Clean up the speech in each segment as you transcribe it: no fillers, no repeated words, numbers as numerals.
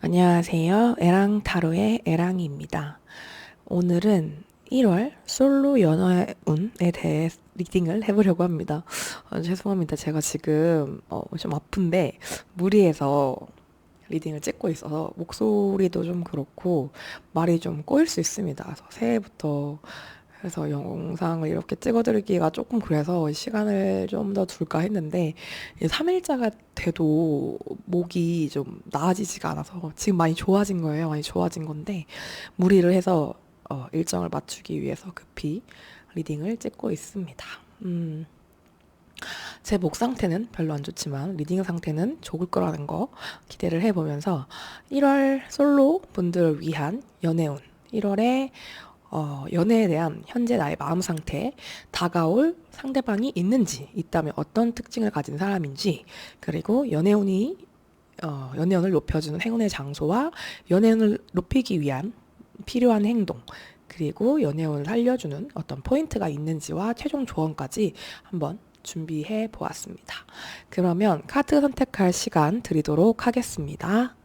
안녕하세요. 에랑타로의 에랑입니다. 오늘은 1월 솔로 연애운에 대해 리딩을 해보려고 합니다. 죄송합니다. 제가 지금 좀 아픈데 무리해서 리딩을 찍고 있어서 목소리도 좀 그렇고 말이 좀 꼬일 수 있습니다. 그래서 새해부터 그래서 영상을 이렇게 찍어드리기가 조금 그래서 시간을 좀 더 둘까 했는데 3일자가 돼도 목이 좀 나아지지가 않아서 지금 많이 좋아진 거예요. 많이 좋아진 건데 무리를 해서 일정을 맞추기 위해서 급히 리딩을 찍고 있습니다. 제 목 상태는 별로 안 좋지만 리딩 상태는 좋을 거라는 거 기대를 해보면서 1월 솔로 분들을 위한 연애운 1월에 연애에 대한 현재 나의 마음 상태, 다가올 상대방이 있는지, 있다면 어떤 특징을 가진 사람인지, 그리고 연애운을 높여주는 행운의 장소와 연애운을 높이기 위한 필요한 행동, 그리고 연애운을 살려주는 어떤 포인트가 있는지와 최종 조언까지 한번 준비해 보았습니다. 그러면 카드 선택할 시간 드리도록 하겠습니다.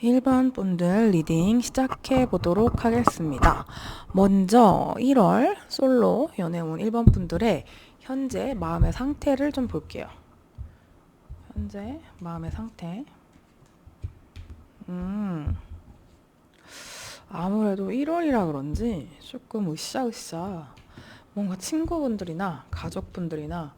1번 분들 리딩 시작해 보도록 하겠습니다. 먼저 1월 솔로 연애운 1번 분들의 현재 마음의 상태를 좀 볼게요. 현재 마음의 상태. 아무래도 1월이라 그런지 조금 으쌰으쌰 뭔가 친구분들이나 가족분들이나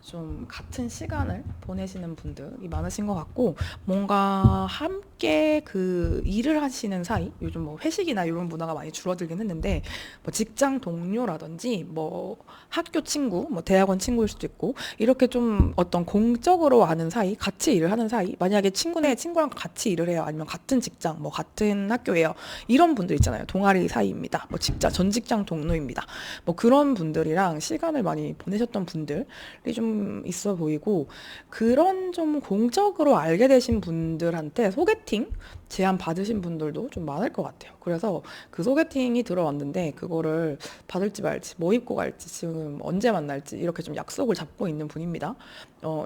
좀 같은 시간을 보내시는 분들이 많으신 것 같고, 뭔가 함께 그 일을 하시는 사이, 요즘 뭐 회식이나 이런 문화가 많이 줄어들긴 했는데, 뭐 직장 동료라든지 뭐 학교 친구, 뭐 대학원 친구일 수도 있고, 이렇게 좀 어떤 공적으로 아는 사이, 같이 일을 하는 사이, 만약에 친구랑 같이 일을 해요, 아니면 같은 직장, 뭐 같은 학교예요, 이런 분들 있잖아요. 동아리 사이입니다, 뭐 전 직장 동료입니다, 뭐 그런 분들이랑 시간을 많이 보내셨던 분들이 좀 있어 보이고, 그런 좀 공적으로 알게 되신 분들한테 소개팅 제안 받으신 분들도 좀 많을 것 같아요. 그래서 그 소개팅이 들어왔는데 그거를 받을지 말지, 뭐 입고 갈지, 지금 언제 만날지 이렇게 좀 약속을 잡고 있는 분입니다.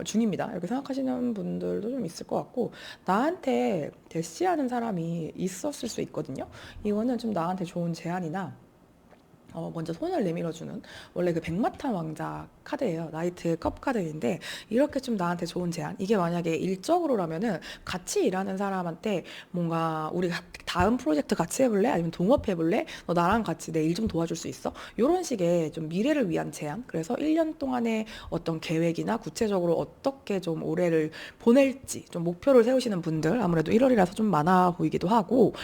중입니다. 이렇게 생각하시는 분들도 좀 있을 것 같고, 나한테 대시하는 사람이 있었을 수 있거든요. 이거는 좀 나한테 좋은 제안이나 먼저 손을 내밀어주는, 원래 그 백마탄 왕자 카드예요. 나이트 컵 카드인데, 이렇게 좀 나한테 좋은 제안, 이게 만약에 일적으로라면은 같이 일하는 사람한테 뭔가 우리 다음 프로젝트 같이 해볼래? 아니면 동업해볼래? 너 나랑 같이 내 일 좀 도와줄 수 있어? 이런 식의 좀 미래를 위한 제안. 그래서 1년 동안의 어떤 계획이나 구체적으로 어떻게 좀 올해를 보낼지 좀 목표를 세우시는 분들, 아무래도 1월이라서 좀 많아 보이기도 하고,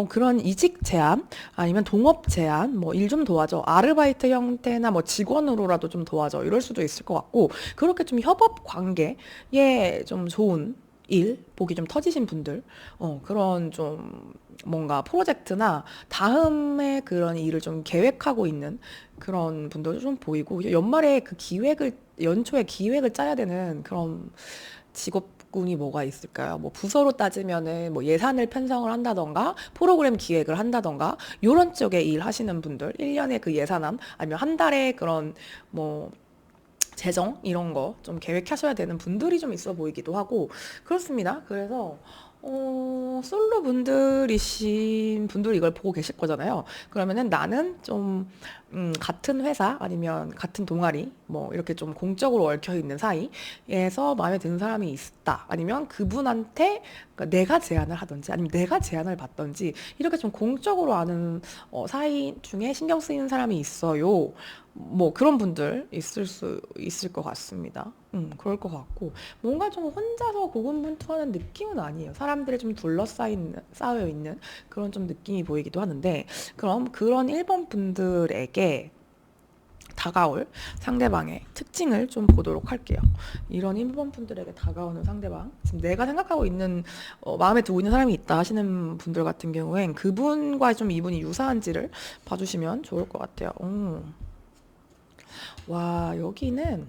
그런 이직 제안, 아니면 동업 제안, 뭐 일 좀 도와줘, 아르바이트 형태나 뭐 직원으로라도 좀 도와줘, 이럴 수도 있을 것 같고, 그렇게 좀 협업 관계에 좀 좋은 일 보기 좀 터지신 분들, 그런 좀 뭔가 프로젝트나 다음에 그런 일을 좀 계획하고 있는 그런 분들도 좀 보이고, 연말에 그 연초에 기획을 짜야 되는 그런 직업군이 뭐가 있을까요? 뭐 부서로 따지면은 뭐 예산을 편성을 한다던가 프로그램 기획을 한다던가 요런 쪽에 일 하시는 분들, 1년에 그 예산안, 아니면 한 달에 그런 뭐 재정 이런 거 좀 계획하셔야 되는 분들이 좀 있어 보이기도 하고, 그렇습니다. 그래서 솔로 분들이신 분들이 이걸 보고 계실 거잖아요. 그러면은 나는 좀 같은 회사 아니면 같은 동아리 뭐 이렇게 좀 공적으로 얽혀 있는 사이에서 마음에 드는 사람이 있다, 아니면 그분한테 그러니까 내가 제안을 하든지 아니면 내가 제안을 받든지 이렇게 좀 공적으로 아는 사이 중에 신경 쓰이는 사람이 있어요. 뭐 그런 분들 있을 수 있을 것 같습니다. 그럴 것 같고, 뭔가 좀 혼자서 고군분투하는 느낌은 아니에요. 사람들이 좀 쌓여 있는 그런 좀 느낌이 보이기도 하는데, 그럼 그런 1번 분들에게 다가올 상대방의 특징을 좀 보도록 할게요. 이런 1번 분들에게 다가오는 상대방, 지금 내가 생각하고 있는 마음에 들고 있는 사람이 있다 하시는 분들 같은 경우엔 그분과 좀 이분이 유사한지를 봐주시면 좋을 것 같아요. 와, 여기는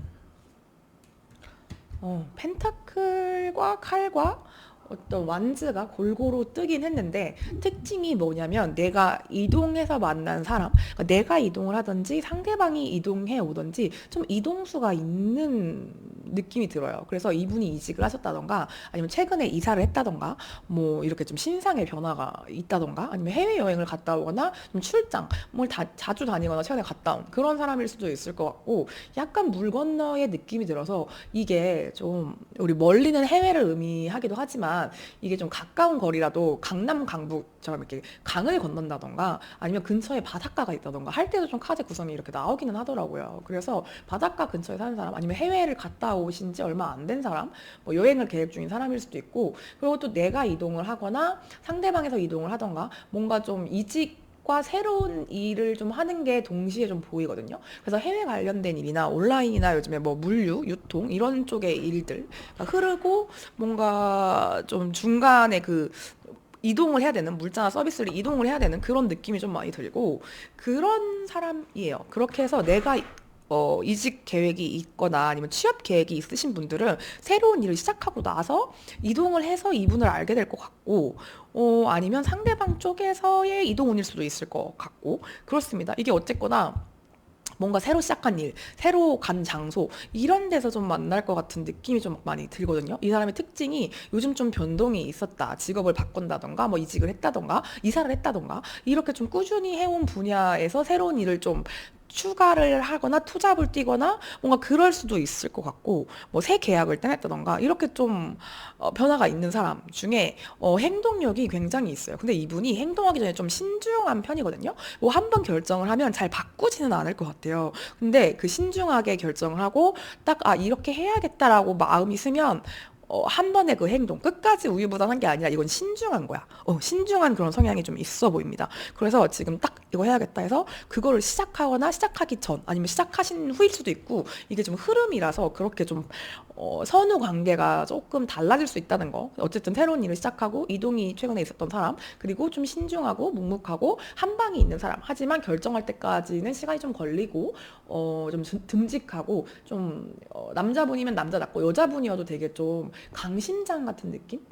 펜타클과 칼과 어떤 완즈가 골고루 뜨긴 했는데, 특징이 뭐냐면 내가 이동해서 만난 사람, 그러니까 내가 이동을 하든지 상대방이 이동해 오든지 좀 이동수가 있는 느낌이 들어요. 그래서 이분이 이직을 하셨다던가 아니면 최근에 이사를 했다던가 뭐 이렇게 좀 신상의 변화가 있다던가 아니면 해외여행을 갔다 오거나 좀 출장 뭘 자주 다니거나 최근에 갔다 온 그런 사람일 수도 있을 것 같고, 약간 물 건너의 느낌이 들어서 이게 좀 우리 멀리는 해외를 의미하기도 하지만 이게 좀 가까운 거리라도 강남 강북처럼 이렇게 강을 건넌다던가 아니면 근처에 바닷가가 있다던가 할 때도 좀 카드 구성이 이렇게 나오기는 하더라고요. 그래서 바닷가 근처에 사는 사람 아니면 해외를 갔다 오신 지 얼마 안 된 사람, 뭐 여행을 계획 중인 사람일 수도 있고, 그리고 또 내가 이동을 하거나 상대방에서 이동을 하던가 뭔가 좀 이직과 새로운 일을 좀 하는 게 동시에 좀 보이거든요. 그래서 해외 관련된 일이나 온라인이나 요즘에 뭐 물류, 유통 이런 쪽의 일들 흐르고 뭔가 좀 중간에 그 이동을 해야 되는, 물자나 서비스를 이동을 해야 되는 그런 느낌이 좀 많이 들고 그런 사람이에요. 그렇게 해서 내가 이직 계획이 있거나 아니면 취업 계획이 있으신 분들은 새로운 일을 시작하고 나서 이동을 해서 이분을 알게 될 것 같고, 아니면 상대방 쪽에서의 이동운일 수도 있을 것 같고, 그렇습니다. 이게 어쨌거나 뭔가 새로 시작한 일, 새로 간 장소 이런 데서 좀 만날 것 같은 느낌이 좀 많이 들거든요. 이 사람의 특징이 요즘 좀 변동이 있었다. 직업을 바꾼다던가 뭐 이직을 했다던가 이사를 했다던가 이렇게 좀 꾸준히 해온 분야에서 새로운 일을 좀 추가를 하거나 투잡을 뛰거나 뭔가 그럴 수도 있을 것 같고, 뭐 새 계약을 떼냈다던가 이렇게 좀 변화가 있는 사람 중에 행동력이 굉장히 있어요. 근데 이분이 행동하기 전에 좀 신중한 편이거든요. 뭐 한 번 결정을 하면 잘 바꾸지는 않을 것 같아요. 근데 그 신중하게 결정을 하고 딱 이렇게 해야겠다라고 마음이 쓰면 한 번의 그 행동 끝까지 우유부단한 게 아니라 이건 신중한 거야. 신중한 그런 성향이 좀 있어 보입니다. 그래서 지금 딱 이거 해야겠다 해서 그거를 시작하거나 시작하기 전 아니면 시작하신 후일 수도 있고, 이게 좀 흐름이라서 그렇게 좀 선후 관계가 조금 달라질 수 있다는 거. 어쨌든 새로운 일을 시작하고 이동이 최근에 있었던 사람, 그리고 좀 신중하고 묵묵하고 한 방이 있는 사람. 하지만 결정할 때까지는 시간이 좀 걸리고 좀 듬직하고 좀 남자분이면 남자답고 여자분이어도 되게 좀 강심장 같은 느낌?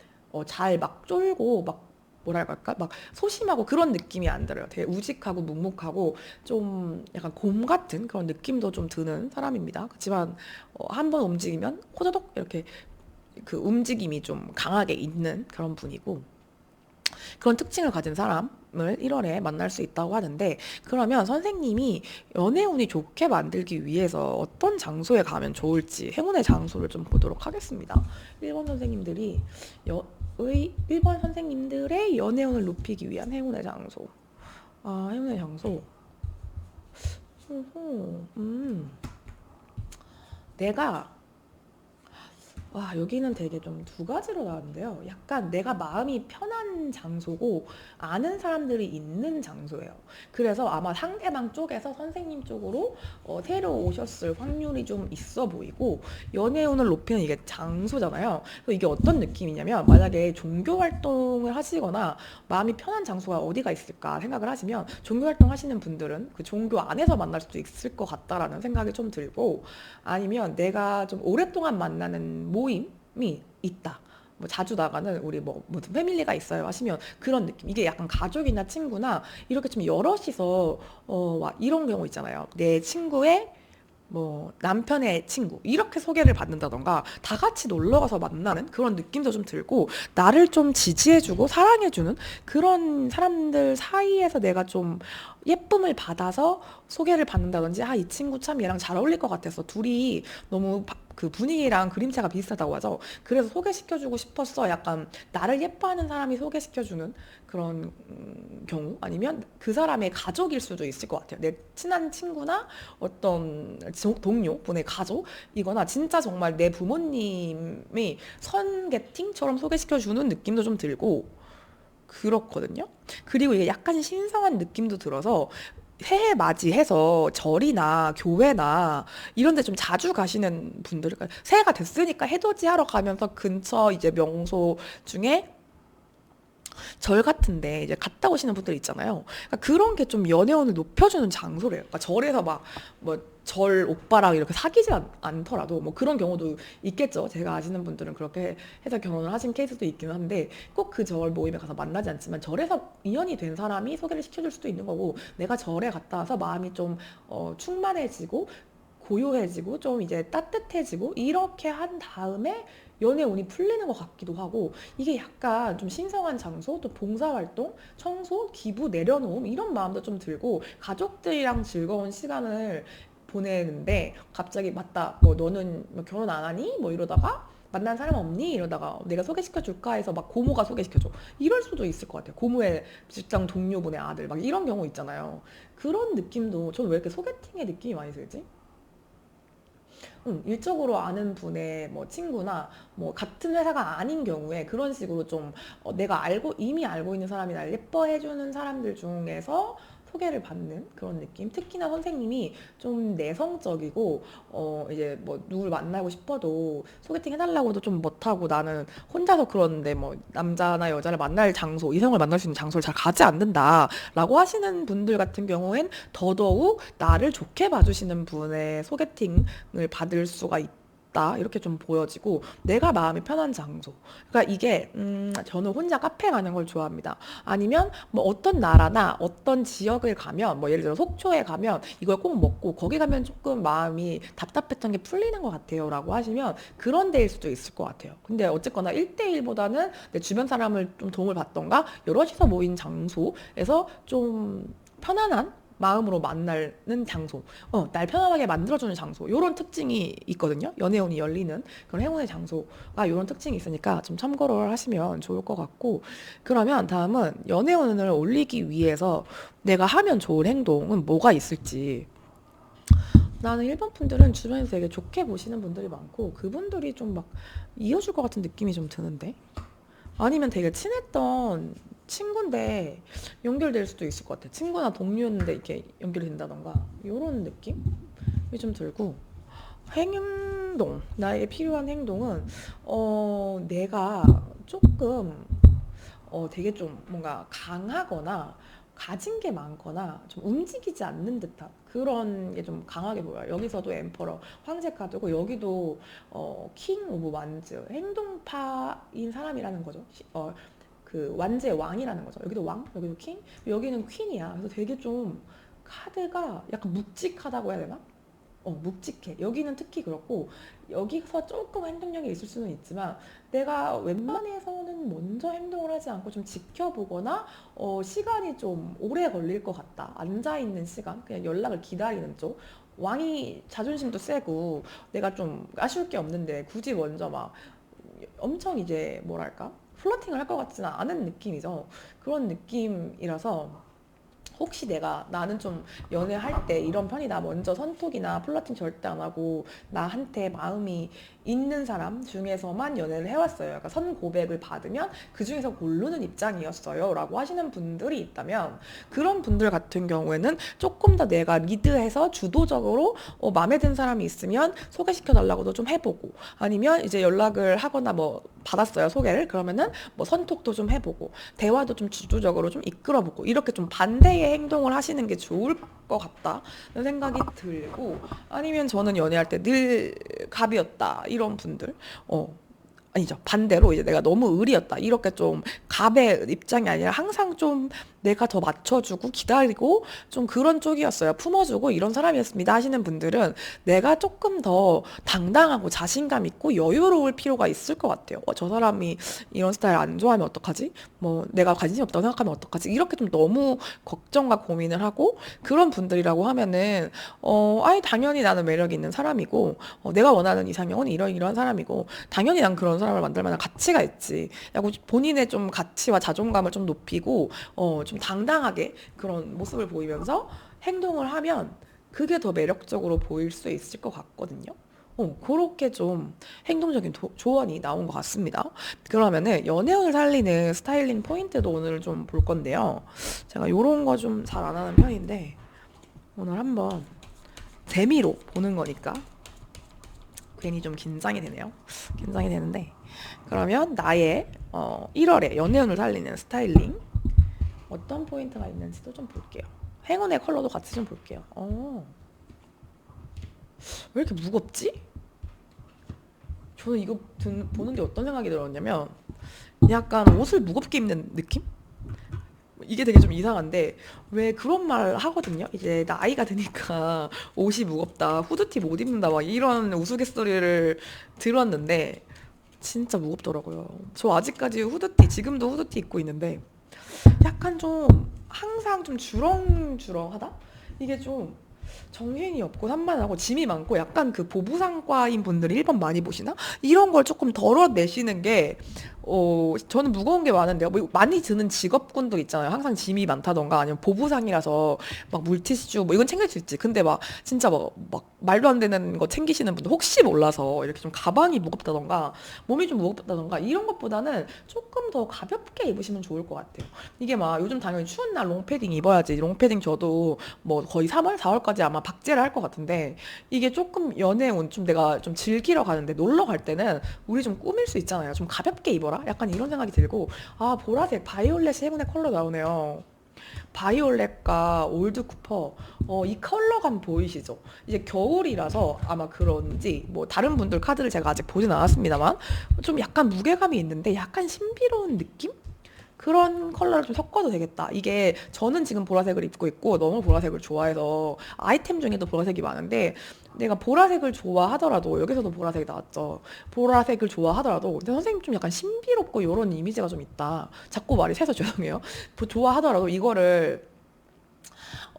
잘 막 쫄고 막 뭐랄까 막 소심하고 그런 느낌이 안 들어요. 되게 우직하고 묵묵하고 좀 약간 곰 같은 그런 느낌도 좀 드는 사람입니다. 그렇지만 한 번 움직이면 호도독 이렇게 그 움직임이 좀 강하게 있는 그런 분이고, 그런 특징을 가진 사람을 1월에 만날 수 있다고 하는데, 그러면 선생님이 연애운이 좋게 만들기 위해서 어떤 장소에 가면 좋을지 행운의 장소를 좀 보도록 하겠습니다. 1번 선생님들이 1번 선생님들의 연애운을 높이기 위한 행운의 장소. 행운의 장소. 내가 여기는 되게 좀 두 가지로 나왔는데요. 약간 내가 마음이 편한 장소고 아는 사람들이 있는 장소예요. 그래서 아마 상대방 쪽에서 선생님 쪽으로 새로 오셨을 확률이 좀 있어 보이고, 연애운을 높이는 이게 장소잖아요. 그래서 이게 어떤 느낌이냐면, 만약에 종교 활동을 하시거나 마음이 편한 장소가 어디가 있을까 생각을 하시면 종교 활동 하시는 분들은 그 종교 안에서 만날 수도 있을 것 같다라는 생각이 좀 들고, 아니면 내가 좀 오랫동안 만나는 모임이 있다. 뭐 자주 나가는 우리 뭐 무슨 패밀리가 있어요 하시면 그런 느낌. 이게 약간 가족이나 친구나 이렇게 좀 여럿이서 이런 경우 있잖아요. 내 친구의 뭐 남편의 친구 이렇게 소개를 받는다던가 다 같이 놀러 가서 만나는 그런 느낌도 좀 들고, 나를 좀 지지해주고 사랑해주는 그런 사람들 사이에서 내가 좀 예쁨을 받아서 소개를 받는다든지, 이 친구 참 얘랑 잘 어울릴 것 같아서 둘이 너무 그 분위기랑 그림체가 비슷하다고 하죠. 그래서 소개시켜주고 싶었어. 약간 나를 예뻐하는 사람이 소개시켜주는 그런 경우, 아니면 그 사람의 가족일 수도 있을 것 같아요. 내 친한 친구나 어떤 동료분의 가족이거나 진짜 정말 내 부모님이 선게팅처럼 소개시켜주는 느낌도 좀 들고 그렇거든요. 그리고 이게 약간 신성한 느낌도 들어서 새해 맞이해서 절이나 교회나 이런 데 좀 자주 가시는 분들, 그러니까 새해가 됐으니까 해돋이 하러 가면서 근처 이제 명소 중에 절 같은데 이제 갔다 오시는 분들 있잖아요. 그러니까 그런 게 좀 연애운을 높여주는 장소래요. 그러니까 절에서 막 뭐 절 오빠랑 이렇게 사귀지 않더라도 뭐 그런 경우도 있겠죠. 제가 아시는 분들은 그렇게 해서 결혼을 하신 케이스도 있기는 한데 꼭 그 절 모임에 가서 만나지 않지만 절에서 인연이 된 사람이 소개를 시켜줄 수도 있는 거고, 내가 절에 갔다 와서 마음이 좀 충만해지고 고요해지고 좀 이제 따뜻해지고 이렇게 한 다음에 연애 운이 풀리는 것 같기도 하고, 이게 약간 좀 신성한 장소, 또 봉사활동, 청소, 기부, 내려놓음 이런 마음도 좀 들고, 가족들이랑 즐거운 시간을 보내는데 갑자기 맞다 뭐 너는 뭐 결혼 안 하니? 뭐 이러다가 만난 사람 없니? 이러다가 내가 소개시켜 줄까 해서 막 고모가 소개시켜줘, 이럴 수도 있을 것 같아요. 고모의 직장 동료분의 아들 막 이런 경우 있잖아요. 그런 느낌도, 저는 왜 이렇게 소개팅의 느낌이 많이 들지? 일적으로 아는 분의 뭐 친구나 뭐 같은 회사가 아닌 경우에 그런 식으로 좀 내가 이미 알고 있는 사람이 날 예뻐해주는 사람들 중에서 소개를 받는 그런 느낌. 특히나 선생님이 좀 내성적이고 이제 뭐 누굴 만나고 싶어도 소개팅 해달라고도 좀 못하고, 나는 혼자서 그러는데 뭐 남자나 여자를 만날 장소, 이성을 만날 수 있는 장소를 잘 가지 않는다라고 하시는 분들 같은 경우엔 더더욱 나를 좋게 봐주시는 분의 소개팅을 받을 수가 있다, 이렇게 좀 보여지고, 내가 마음이 편한 장소. 그러니까 이게 저는 혼자 카페 가는 걸 좋아합니다. 아니면 뭐 어떤 나라나 어떤 지역을 가면, 뭐 예를 들어 속초에 가면 이걸 꼭 먹고 거기 가면 조금 마음이 답답했던 게 풀리는 것 같아요 라고 하시면 그런 데일 수도 있을 것 같아요. 근데 어쨌거나 1대1보다는 내 주변 사람을 좀 도움을 받던가 여럿이서 모인 장소에서 좀 편안한 마음으로 만나는 장소, 날 편안하게 만들어주는 장소, 요런 특징이 있거든요. 연애운이 열리는 그런 행운의 장소가 요런 특징이 있으니까 좀 참고를 하시면 좋을 것 같고, 그러면 다음은 연애운을 올리기 위해서 내가 하면 좋은 행동은 뭐가 있을지. 나는 일본 분들은 주변에서 되게 좋게 보시는 분들이 많고, 그분들이 좀 막 이어줄 것 같은 느낌이 좀 드는데, 아니면 되게 친했던 친구인데 연결될 수도 있을 것 같아. 친구나 동료였는데 이렇게 연결이 된다던가 이런 느낌이 좀 들고, 행동, 나에게 필요한 행동은 내가 조금 되게 좀 뭔가 강하거나 가진 게 많거나 좀 움직이지 않는 듯한 그런 게 좀 강하게 보여요. 여기서도 엠퍼러 황제 카드고, 여기도 킹 오브 완즈, 행동파인 사람이라는 거죠. 그 완제 왕이라는 거죠. 여기도 왕, 여기도 킹, 여기는 퀸이야. 그래서 되게 좀 카드가 약간 묵직하다고 해야 되나? 묵직해. 여기는 특히 그렇고, 여기서 조금 행동력이 있을 수는 있지만 내가 웬만해서는 먼저 행동을 하지 않고 좀 지켜보거나 시간이 좀 오래 걸릴 것 같다. 앉아있는 시간, 그냥 연락을 기다리는 쪽. 왕이 자존심도 세고 내가 좀 아쉬울 게 없는데 굳이 먼저 막 엄청 이제 뭐랄까 플러팅을 할 것 같지는 않은 느낌이죠. 그런 느낌이라서, 혹시 나는 좀 연애할 때 이런 편이다, 먼저 선톡이나 플러팅 절대 안 하고 나한테 마음이 있는 사람 중에서만 연애를 해왔어요. 약간 선고백을 받으면 그 중에서 고르는 입장이었어요 라고 하시는 분들이 있다면, 그런 분들 같은 경우에는 조금 더 내가 리드해서 주도적으로 마음에 든 사람이 있으면 소개시켜 달라고도 좀 해보고, 아니면 이제 연락을 하거나 뭐 받았어요 소개를, 그러면은 뭐 선톡도 좀 해보고 대화도 좀 주도적으로 좀 이끌어보고, 이렇게 좀 반대의 행동을 하시는 게 좋을 것 같다는 생각이 들고, 아니면 저는 연애할 때 늘 갑이었다 이런 분들, 아니죠, 반대로 이제 내가 너무 을이었다 이렇게 좀 갑의 입장이 아니라 항상 좀 내가 더 맞춰주고 기다리고 좀 그런 쪽이었어요. 품어주고 이런 사람이었습니다 하시는 분들은 내가 조금 더 당당하고 자신감 있고 여유로울 필요가 있을 것 같아요. 저 사람이 이런 스타일 안 좋아하면 어떡하지? 뭐 내가 관심이 없다고 생각하면 어떡하지? 이렇게 좀 너무 걱정과 고민을 하고, 그런 분들이라고 하면은 아니 당연히 나는 매력 있는 사람이고, 내가 원하는 이상형은 이런 사람이고, 당연히 난 그런 사람을 만들 만한 가치가 있지. 라고 본인의 좀 가치와 자존감을 좀 높이고 좀 당당하게 그런 모습을 보이면서 행동을 하면 그게 더 매력적으로 보일 수 있을 것 같거든요. 그렇게 좀 행동적인 조언이 나온 것 같습니다. 그러면은 연애운을 살리는 스타일링 포인트도 오늘 좀 볼 건데요. 제가 요런 거 좀 잘 안 하는 편인데, 오늘 한번 재미로 보는 거니까 괜히 좀 긴장이 되네요. 긴장이 되는데 그러면 나의 1월에 연애운을 살리는 스타일링 어떤 포인트가 있는지도 좀 볼게요. 행운의 컬러도 같이 좀 볼게요. 왜 이렇게 무겁지? 저는 이거 보는데 어떤 생각이 들었냐면 약간 옷을 무겁게 입는 느낌? 이게 되게 좀 이상한데 왜 그런 말 하거든요. 이제 나이가 드니까 옷이 무겁다, 후드티 못 입는다 막 이런 우스갯소리를 들었는데 진짜 무겁더라고요. 저 아직까지 후드티 지금도 후드티 입고 있는데 약간 좀 항상 좀 주렁주렁하다? 이게 좀 정신이 없고 산만하고 짐이 많고 약간 그 보부상과인 분들이 1번 많이 보시나? 이런 걸 조금 덜어내시는 게 저는 무거운 게 많은데요. 뭐 많이 드는 직업군들 있잖아요. 항상 짐이 많다던가 아니면 보부상이라서 막 물티슈 뭐 이건 챙길 수 있지. 근데 막 진짜 막 말도 안 되는 거 챙기시는 분들 혹시 몰라서 이렇게 좀 가방이 무겁다던가 몸이 좀 무겁다던가 이런 것보다는 조금 더 가볍게 입으시면 좋을 것 같아요. 이게 막 요즘 당연히 추운 날 롱패딩 입어야지. 롱패딩 저도 뭐 거의 3월, 4월까지 아마 박제를 할 것 같은데 이게 조금 연애 온 좀 내가 좀 즐기러 가는데 놀러 갈 때는 우리 좀 꾸밀 수 있잖아요. 좀 가볍게 입어라? 약간 이런 생각이 들고 아 보라색 바이올렛 행운의 컬러 나오네요. 바이올렛과 올드 쿠퍼 이 컬러감 보이시죠? 이제 겨울이라서 아마 그런지 뭐 다른 분들 카드를 제가 아직 보진 않았습니다만 좀 약간 무게감이 있는데 약간 신비로운 느낌? 그런 컬러를 좀 섞어도 되겠다. 이게 저는 지금 보라색을 입고 있고 너무 보라색을 좋아해서 아이템 중에도 보라색이 많은데 내가 보라색을 좋아하더라도 여기서도 보라색이 나왔죠. 보라색을 좋아하더라도 근데 선생님 좀 약간 신비롭고 이런 이미지가 좀 있다. 자꾸 말이 새서 죄송해요. 좋아하더라도 이거를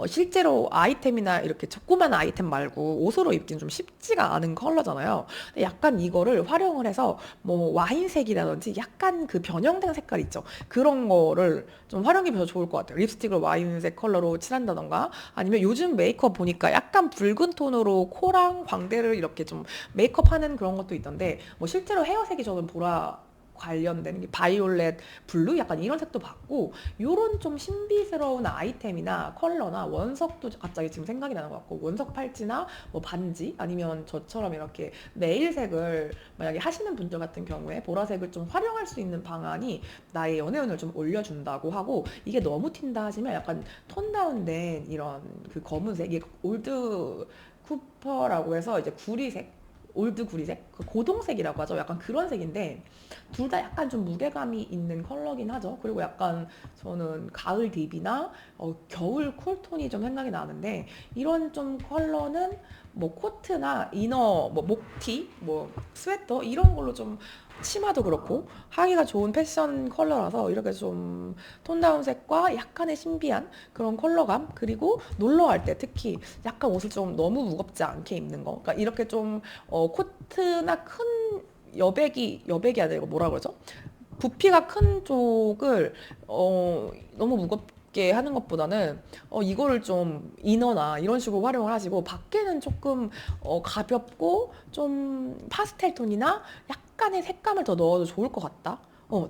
실제로 아이템이나 이렇게 조그만 아이템 말고 옷으로 입기는 좀 쉽지가 않은 컬러잖아요. 근데 약간 이거를 활용을 해서 뭐 와인색이라든지 약간 그 변형된 색깔 있죠. 그런 거를 좀 활용이 더 좋을 것 같아요. 립스틱을 와인색 컬러로 칠한다던가 아니면 요즘 메이크업 보니까 약간 붉은 톤으로 코랑 광대를 이렇게 좀 메이크업 하는 그런 것도 있던데 뭐 실제로 헤어색이 저는 보라 관련되는 게 바이올렛 블루 약간 이런 색도 봤고 요런 좀 신비스러운 아이템이나 컬러나 원석도 갑자기 지금 생각이 나는 것 같고 원석 팔찌나 뭐 반지 아니면 저처럼 이렇게 네일색을 만약에 하시는 분들 같은 경우에 보라색을 좀 활용할 수 있는 방안이 나의 연애운을 좀 올려준다고 하고 이게 너무 튄다 하시면 약간 톤 다운된 이런 그 검은색 이게 올드 쿠퍼라고 해서 이제 구리색 올드 구리색? 그 고동색이라고 하죠. 약간 그런 색인데 둘 다 약간 좀 무게감이 있는 컬러긴 하죠. 그리고 약간 저는 가을 딥이나 겨울 쿨톤이 좀 생각이 나는데 이런 좀 컬러는 뭐 코트나 이너, 뭐 목티, 뭐 스웨터 이런 걸로 좀 치마도 그렇고 하기가 좋은 패션 컬러라서 이렇게 좀 톤다운 색과 약간의 신비한 그런 컬러감 그리고 놀러 갈 때 특히 약간 옷을 좀 너무 무겁지 않게 입는 거 그러니까 이렇게 좀 코트나 큰 여백이 아니라 뭐라 그러죠? 부피가 큰 쪽을 너무 무겁게 하는 것보다는 이거를 좀 이너나 이런 식으로 활용을 하시고 밖에는 조금 가볍고 좀 파스텔 톤이나 약간의 색감을 더 넣어도 좋을 것 같다.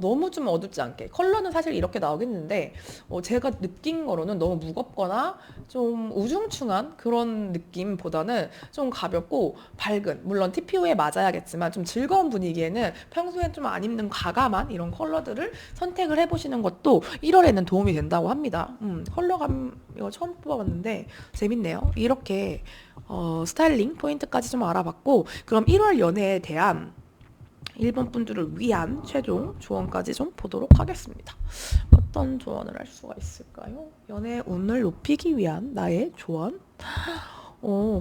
너무 좀 어둡지 않게. 컬러는 사실 이렇게 나오겠는데, 제가 느낀 거로는 너무 무겁거나 좀 우중충한 그런 느낌보다는 좀 가볍고 밝은, 물론 TPO에 맞아야겠지만 좀 즐거운 분위기에는 평소엔 좀 안 입는 과감한 이런 컬러들을 선택을 해보시는 것도 1월에는 도움이 된다고 합니다. 컬러감 이거 처음 뽑아봤는데 재밌네요. 이렇게 스타일링 포인트까지 좀 알아봤고, 그럼 1월 연애에 대한 일본 분들을 위한 최종 조언까지 좀 보도록 하겠습니다. 어떤 조언을 할 수가 있을까요? 연애 운을 높이기 위한 나의 조언?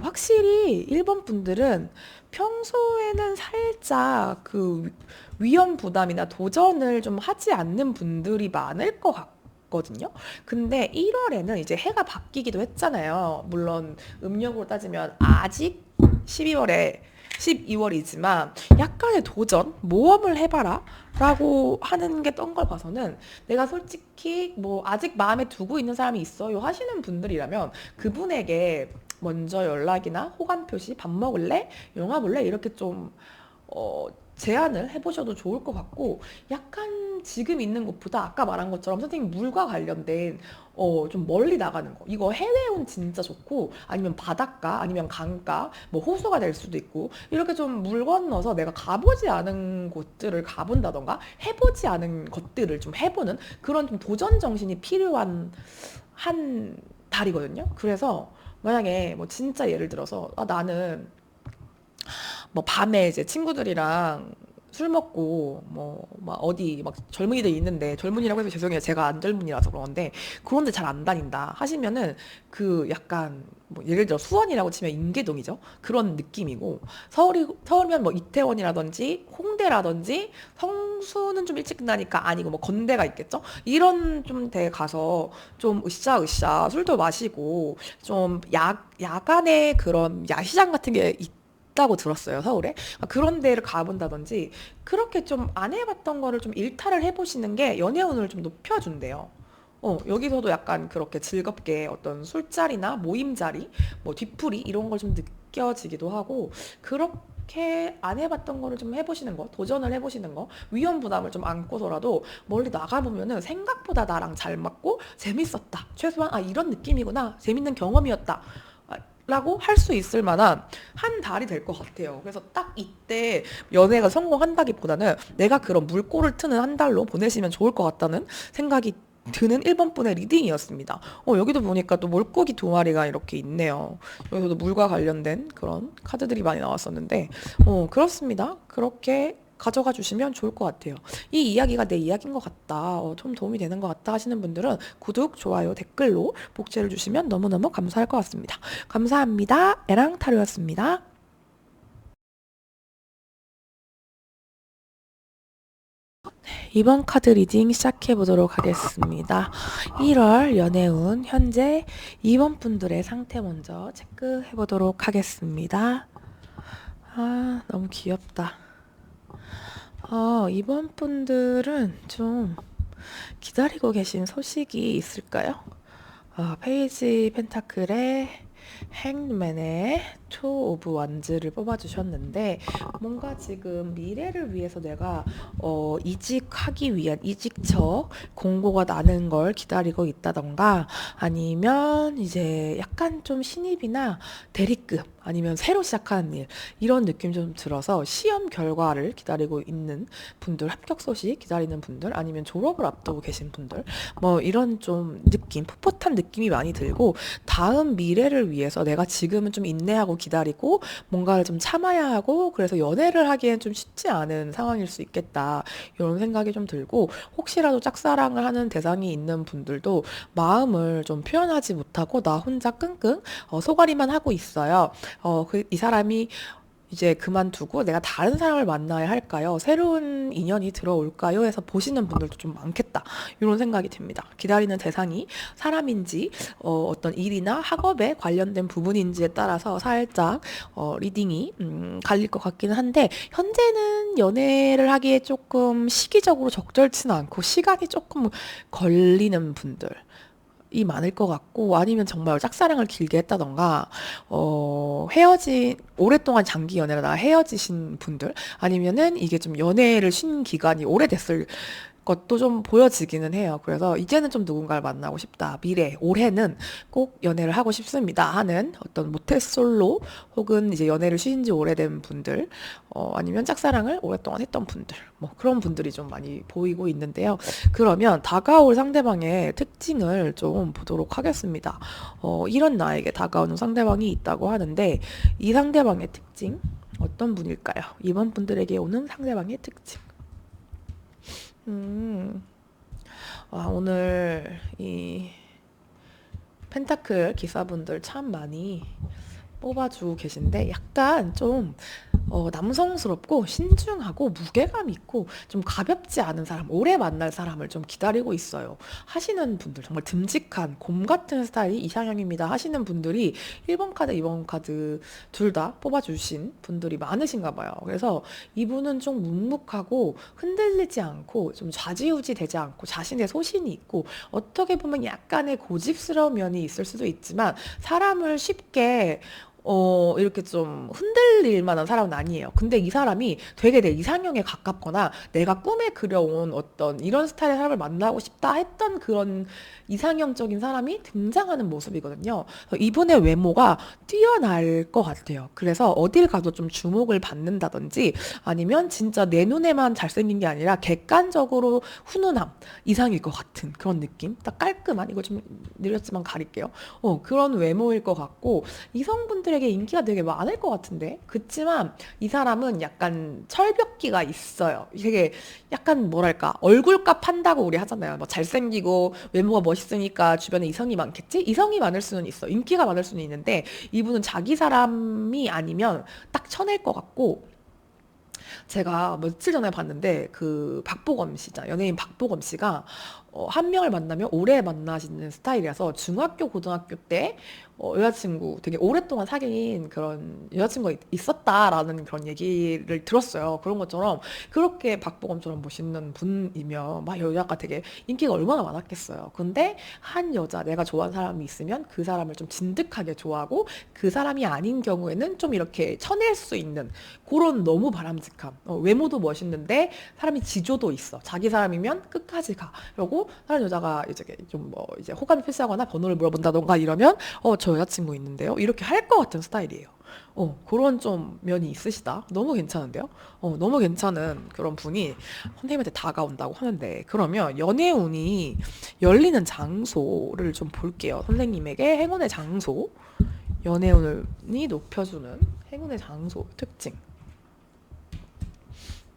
확실히 일본 분들은 평소에는 살짝 그 위험 부담이나 도전을 좀 하지 않는 분들이 많을 것 같거든요. 근데 1월에는 이제 해가 바뀌기도 했잖아요. 물론 음력으로 따지면 아직 12월에 12월이지만 약간의 도전, 모험을 해봐라 라고 하는 게 떤 걸 봐서는 내가 솔직히 뭐 아직 마음에 두고 있는 사람이 있어요 하시는 분들이라면 그분에게 먼저 연락이나 호감 표시, 밥 먹을래? 영화 볼래? 이렇게 좀 제안을 해보셔도 좋을 것 같고 약간 지금 있는 곳보다 아까 말한 것처럼 선생님 물과 관련된 좀 멀리 나가는 거. 이거 해외온 진짜 좋고, 아니면 바닷가, 아니면 강가, 뭐 호수가 될 수도 있고, 이렇게 좀 물 건너서 내가 가보지 않은 곳들을 가본다던가, 해보지 않은 것들을 좀 해보는 그런 좀 도전 정신이 필요한 한 달이거든요. 그래서 만약에 뭐 진짜 예를 들어서 나는 뭐 밤에 이제 친구들이랑 술 먹고 뭐 막 어디 막 젊은이들 있는데, 젊은이라고 해서 죄송해요, 제가 안 젊은이라서 그러는데 그런데 잘 안 다닌다 하시면은 그 약간 뭐 예를 들어 수원이라고 치면 인계동이죠, 그런 느낌이고, 서울이면 뭐 이태원이라든지 홍대라든지, 성수는 좀 일찍 끝나니까 아니고 뭐 건대가 있겠죠, 이런 좀 데 가서 좀 으쌰으쌰 술도 마시고 좀 야간에 그런 야시장 같은 게 있다고 들었어요, 서울에. 그런 데를 가본다든지, 그렇게 좀 안 해봤던 거를 좀 일탈을 해보시는 게 연애운을 좀 높여준대요. 여기서도 약간 그렇게 즐겁게 어떤 술자리나 모임자리, 뭐 뒤풀이 이런 걸 좀 느껴지기도 하고, 그렇게 안 해봤던 거를 좀 해보시는 거, 도전을 해보시는 거, 위험 부담을 좀 안고서라도 멀리 나가보면은 생각보다 나랑 잘 맞고 재밌었다, 최소한 이런 느낌이구나, 재밌는 경험이었다 라고 할 수 있을 만한 한 달이 될 것 같아요. 그래서 딱 이때 연애가 성공한다기보다는 내가 그런 물꼬를 트는 한 달로 보내시면 좋을 것 같다는 생각이 드는 1번 분의 리딩이었습니다. 여기도 보니까 또 물고기 두 마리가 이렇게 있네요. 여기서도 물과 관련된 그런 카드들이 많이 나왔었는데, 그렇습니다. 그렇게 가져가 주시면 좋을 것 같아요. 이 이야기가 내 이야기인 것 같다, 좀 도움이 되는 것 같다 하시는 분들은 구독, 좋아요, 댓글로 복제를 주시면 너무너무 감사할 것 같습니다. 감사합니다. 에랑타로였습니다. 이번 카드 리딩 시작해 보도록 하겠습니다. 1월 연애운 현재 2번 분들의 상태 먼저 체크해 보도록 하겠습니다. 너무 귀엽다. 이번 분들은 좀 기다리고 계신 소식이 있을까요? 페이지 펜타클의 행맨의 투 오브 완즈를 뽑아주셨는데, 뭔가 지금 미래를 위해서 내가 이직하기 위한 이직처 공고가 나는 걸 기다리고 있다던가, 아니면 이제 약간 좀 신입이나 대리급, 아니면 새로 시작하는 일, 이런 느낌 좀 들어서 시험 결과를 기다리고 있는 분들, 합격 소식 기다리는 분들, 아니면 졸업을 앞두고 계신 분들, 뭐 이런 좀 느낌, 풋풋한 느낌이 많이 들고, 다음 미래를 위해서 내가 지금은 좀 인내하고 기다리고 뭔가를 좀 참아야 하고, 그래서 연애를 하기엔 좀 쉽지 않은 상황일 수 있겠다, 이런 생각이 좀 들고, 혹시라도 짝사랑을 하는 대상이 있는 분들도 마음을 좀 표현하지 못하고 나 혼자 끙끙 소가리만 하고 있어요. 이 사람이 이제 그만두고 내가 다른 사람을 만나야 할까요? 새로운 인연이 들어올까요? 해서 보시는 분들도 좀 많겠다, 이런 생각이 듭니다. 기다리는 대상이 사람인지 어떤 일이나 학업에 관련된 부분인지에 따라서 살짝 리딩이 갈릴 것 같기는 한데, 현재는 연애를 하기에 조금 시기적으로 적절치는 않고 시간이 조금 걸리는 분들 이 많을 것 같고, 아니면 정말 짝사랑을 길게 했다던가, 오랫동안 장기 연애를 헤어지신 분들, 아니면은 이게 좀 연애를 쉰 기간이 오래됐을 것도 좀 보여지기는 해요. 그래서 이제는 좀 누군가를 만나고 싶다, 미래, 올해는 꼭 연애를 하고 싶습니다 하는 어떤 모태솔로, 혹은 이제 연애를 쉰 지 오래된 분들, 아니면 짝사랑을 오랫동안 했던 분들, 뭐 그런 분들이 좀 많이 보이고 있는데요. 그러면 다가올 상대방의 특징을 좀 보도록 하겠습니다. 이런 나에게 다가오는 상대방이 있다고 하는데, 이 상대방의 특징 어떤 분일까요? 이번 분들에게 오는 상대방의 특징. 음, 오늘 이 펜타클 기사분들 참 많이 뽑아주고 계신데, 약간 좀 남성스럽고 신중하고 무게감 있고 좀 가볍지 않은 사람, 오래 만날 사람을 좀 기다리고 있어요 하시는 분들, 정말 듬직한 곰 같은 스타일이 이상형입니다 하시는 분들이 1번 카드, 2번 카드 둘 다 뽑아주신 분들이 많으신가 봐요. 그래서 이분은 좀 묵묵하고 흔들리지 않고 좀 좌지우지 되지 않고 자신의 소신이 있고, 어떻게 보면 약간의 고집스러운 면이 있을 수도 있지만 사람을 쉽게 이렇게 좀 흔들릴 만한 사람은 아니에요. 근데 이 사람이 되게 내 이상형에 가깝거나 내가 꿈에 그려온 어떤 이런 스타일의 사람을 만나고 싶다 했던 그런 이상형적인 사람이 등장하는 모습이거든요. 그래서 이분의 외모가 뛰어날 것 같아요. 그래서 어딜 가도 좀 주목을 받는다든지 아니면 진짜 내 눈에만 잘생긴 게 아니라 객관적으로 훈훈함 이상일 것 같은 그런 느낌? 딱 깔끔한, 이거 좀 느렸지만 가릴게요. 그런 외모일 것 같고 이성분들에게 인기가 되게 많을 것 같은데. 그치만 이 사람은 약간 철벽기가 있어요. 되게 약간 뭐랄까 얼굴값 한다고 우리 하잖아요. 뭐 잘생기고 외모가 멋있으니까 주변에 이성이 많겠지? 이성이 많을 수는 있어. 인기가 많을 수는 있는데 이분은 자기 사람이 아니면 딱 쳐낼 것 같고. 제가 며칠 전에 봤는데 그 박보검 씨자 연예인 박보검 씨가 한 명을 만나면 오래 만나시는 스타일이라서 중학교 고등학교 때 여자친구 되게 오랫동안 사귄 그런 여자친구가 있었다라는 그런 얘기를 들었어요. 그런 것처럼 그렇게 박보검처럼 멋있는 분이면 막 여자가 되게 인기가 얼마나 많았겠어요. 근데 한 여자 내가 좋아하는 사람이 있으면 그 사람을 좀 진득하게 좋아하고 그 사람이 아닌 경우에는 좀 이렇게 쳐낼 수 있는 그런 너무 바람직함. 외모도 멋있는데 사람이 지조도 있어. 자기 사람이면 끝까지 가. 그리고 다른 여자가 이제 좀 뭐 이제 호감이 필요하거나 번호를 물어본다던가 이러면 저 여자친구 있는데요. 이렇게 할 것 같은 스타일이에요. 그런 좀 면이 있으시다. 너무 괜찮은데요? 너무 괜찮은 그런 분이 선생님한테 다가온다고 하는데 그러면 연애운이 열리는 장소를 좀 볼게요. 선생님에게 행운의 장소, 연애운이 높여주는 행운의 장소 특징.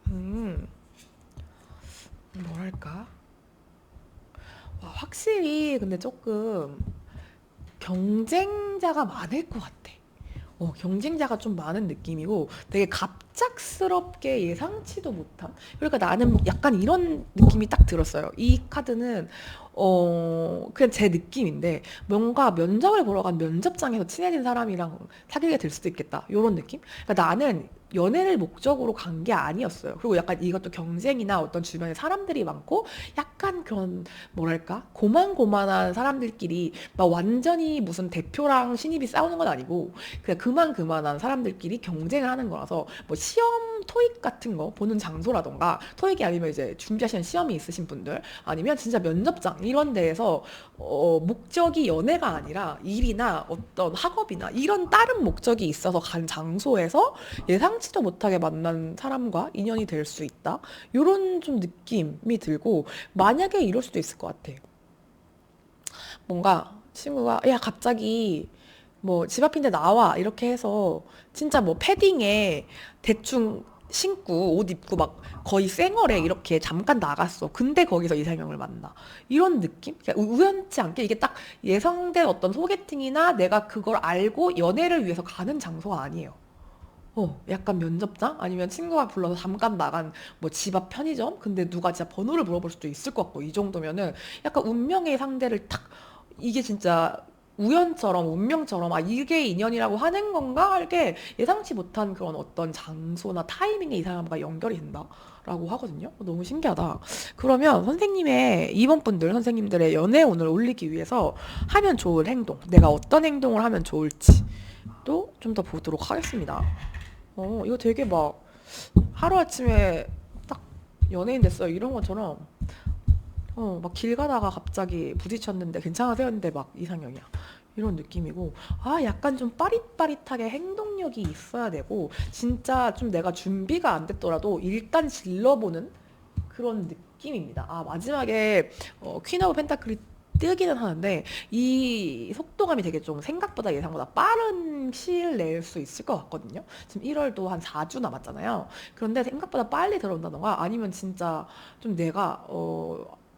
음, 뭐랄까? 와, 확실히 근데 조금 경쟁자가 많을 것 같아. 경쟁자가 좀 많은 느낌이고 되게 갑작스럽게 예상치도 못한. 그러니까 나는 약간 이런 느낌이 딱 들었어요. 이 카드는 그냥 제 느낌인데 뭔가 면접을 보러 간 면접장에서 친해진 사람이랑 사귀게 될 수도 있겠다. 요런 느낌? 그러니까 나는 연애를 목적으로 간 게 아니었어요. 그리고 약간 이것도 경쟁이나 어떤 주변에 사람들이 많고 약간 그런 뭐랄까 고만고만한 사람들끼리 막 완전히 무슨 대표랑 신입이 싸우는 건 아니고 그냥 그만한 사람들끼리 경쟁을 하는 거라서 뭐 시험 토익 같은 거 보는 장소라던가 토익이 아니면 이제 준비하시는 시험이 있으신 분들 아니면 진짜 면접장 이런 데에서 목적이 연애가 아니라 일이나 어떤 학업이나 이런 다른 목적이 있어서 간 장소에서 예상치도 못하게 만난 사람과 인연이 될 수 있다. 요런 좀 느낌이 들고 만약에 이럴 수도 있을 것 같아. 뭔가 친구가 야 갑자기 뭐 집 앞인데 나와 이렇게 해서 진짜 뭐 패딩에 대충 신고 옷 입고 막 거의 쌩얼에 이렇게 잠깐 나갔어. 근데 거기서 이상형을 만나. 이런 느낌? 그러니까 우연치 않게 이게 딱 예상된 어떤 소개팅이나 내가 그걸 알고 연애를 위해서 가는 장소가 아니에요. 약간 면접장? 아니면 친구가 불러서 잠깐 나간 뭐 집 앞 편의점? 근데 누가 진짜 번호를 물어볼 수도 있을 것 같고, 이 정도면은 약간 운명의 상대를 탁, 이게 진짜 우연처럼, 운명처럼, 아, 이게 인연이라고 하는 건가? 이렇게 예상치 못한 그런 어떤 장소나 타이밍에 이 사람과 연결이 된다. 라고 하거든요. 너무 신기하다. 그러면 선생님의, 이번 분들, 선생님들의 연애운을 올리기 위해서 하면 좋을 행동, 내가 어떤 행동을 하면 좋을지 또 좀 더 보도록 하겠습니다. 이거 되게 막 하루아침에 딱 연예인 됐어요. 이런 것처럼 막 길 가다가 갑자기 부딪혔는데 괜찮으세요? 했는데 막 이상형이야. 이런 느낌이고, 아, 약간 좀 빠릿빠릿하게 행동력이 있어야 되고, 진짜 좀 내가 준비가 안 됐더라도 일단 질러보는 그런 느낌입니다. 아, 마지막에 퀸 오브 펜타클이 뜨기는 하는데 이 속도감이 되게 좀 생각보다 예상보다 빠른 시일 낼 수 있을 것 같거든요. 지금 1월도 한 4주 남았잖아요. 그런데 생각보다 빨리 들어온다던가 아니면 진짜 좀 내가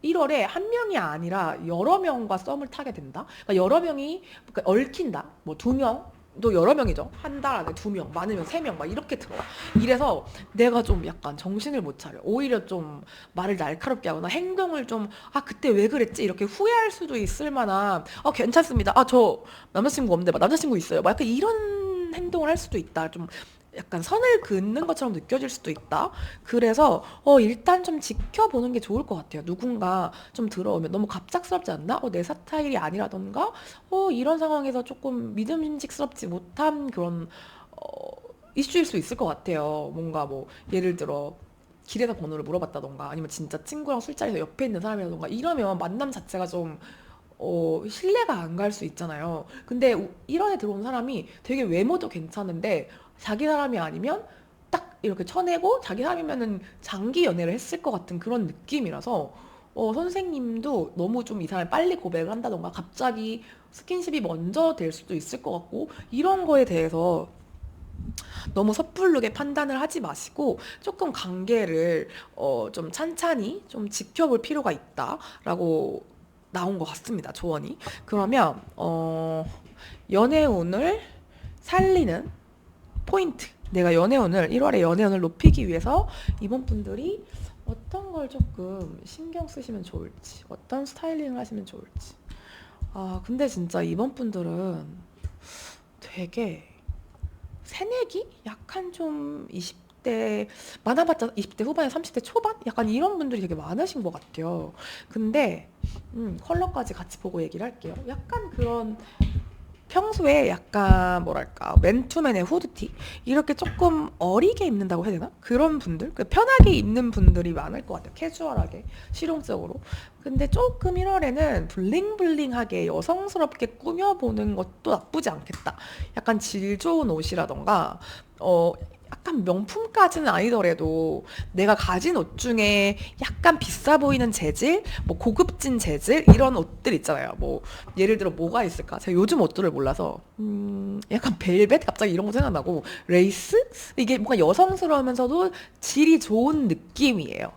1월에 한 명이 아니라 여러 명과 썸을 타게 된다. 그러니까 여러 명이 그러니까 얽힌다. 뭐 두 명, 또 여러 명이죠. 한 달 안에 두 명, 많으면 세 명, 막 이렇게 들어가. 이래서 내가 좀 약간 정신을 못 차려. 오히려 좀 말을 날카롭게 하거나 행동을 좀, 아, 그때 왜 그랬지? 이렇게 후회할 수도 있을 만한, 괜찮습니다. 아, 저 남자친구 없는데, 막 남자친구 있어요. 막 약간 이런 행동을 할 수도 있다. 좀 약간 선을 긋는 것처럼 느껴질 수도 있다. 그래서 일단 좀 지켜보는 게 좋을 것 같아요. 누군가 좀 들어오면 너무 갑작스럽지 않나? 내 스타일이 아니라던가? 이런 상황에서 조금 믿음직스럽지 못한 그런 어, 이슈일 수 있을 것 같아요. 뭔가 뭐 예를 들어 길에서 번호를 물어봤다던가 아니면 진짜 친구랑 술자리에서 옆에 있는 사람이라던가 이러면 만남 자체가 좀 신뢰가 안 갈 수 있잖아요. 근데 이런 애 들어온 사람이 되게 외모도 괜찮은데 자기 사람이 아니면 딱 이렇게 쳐내고 자기 사람이면은 장기 연애를 했을 것 같은 그런 느낌이라서 선생님도 너무 좀 이 사람이 빨리 고백을 한다던가 갑자기 스킨십이 먼저 될 수도 있을 것 같고 이런 거에 대해서 너무 섣부르게 판단을 하지 마시고 조금 관계를 좀 찬찬히 좀 지켜볼 필요가 있다라고 나온 것 같습니다. 조언이. 그러면 연애운을 살리는 포인트. 내가 연애운을 1월에 연애운을 높이기 위해서 이번 분들이 어떤 걸 조금 신경 쓰시면 좋을지, 어떤 스타일링을 하시면 좋을지. 근데 진짜 이번 분들은 되게 새내기? 약간 좀 20대, 많아봤자 20대 후반에 30대 초반? 약간 이런 분들이 되게 많으신 것 같아요. 근데, 컬러까지 같이 보고 얘기를 할게요. 약간 그런 평소에 약간 뭐랄까 맨투맨의 후드티 이렇게 조금 어리게 입는다고 해야 되나? 그런 분들 편하게 입는 분들이 많을 것 같아요. 캐주얼하게 실용적으로. 근데 조금 1월에는 블링블링하게 여성스럽게 꾸며보는 것도 나쁘지 않겠다. 약간 질 좋은 옷이라던가 약간 명품까지는 아니더라도 내가 가진 옷 중에 약간 비싸 보이는 재질, 뭐 고급진 재질 이런 옷들 있잖아요. 뭐 예를 들어 뭐가 있을까? 제가 요즘 옷들을 몰라서 약간 벨벳 갑자기 이런 거 생각나고 레이스? 이게 뭔가 여성스러우면서도 질이 좋은 느낌이에요.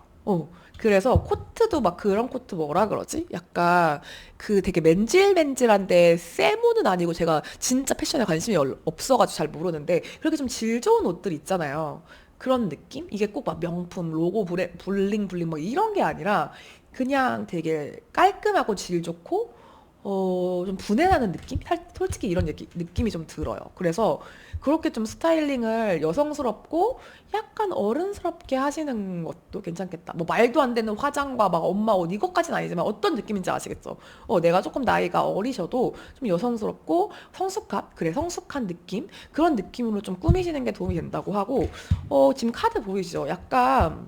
그래서 코트도 막 그런 코트 뭐라 그러지? 약간 그 되게 맨질맨질한데 세모는 아니고 제가 진짜 패션에 관심이 없어가지고 잘 모르는데 그렇게 좀 질 좋은 옷들 있잖아요. 그런 느낌? 이게 꼭 막 명품, 로고, 블링블링 뭐 이런 게 아니라 그냥 되게 깔끔하고 질 좋고 좀 분해나는 느낌? 솔직히 이런 느낌이 좀 들어요. 그래서 그렇게 좀 스타일링을 여성스럽고 약간 어른스럽게 하시는 것도 괜찮겠다. 뭐 말도 안 되는 화장과 막 엄마 옷 이것까지는 아니지만 어떤 느낌인지 아시겠죠? 내가 조금 나이가 어리셔도 좀 여성스럽고 성숙한, 그래, 성숙한 느낌? 그런 느낌으로 좀 꾸미시는 게 도움이 된다고 하고, 지금 카드 보이시죠? 약간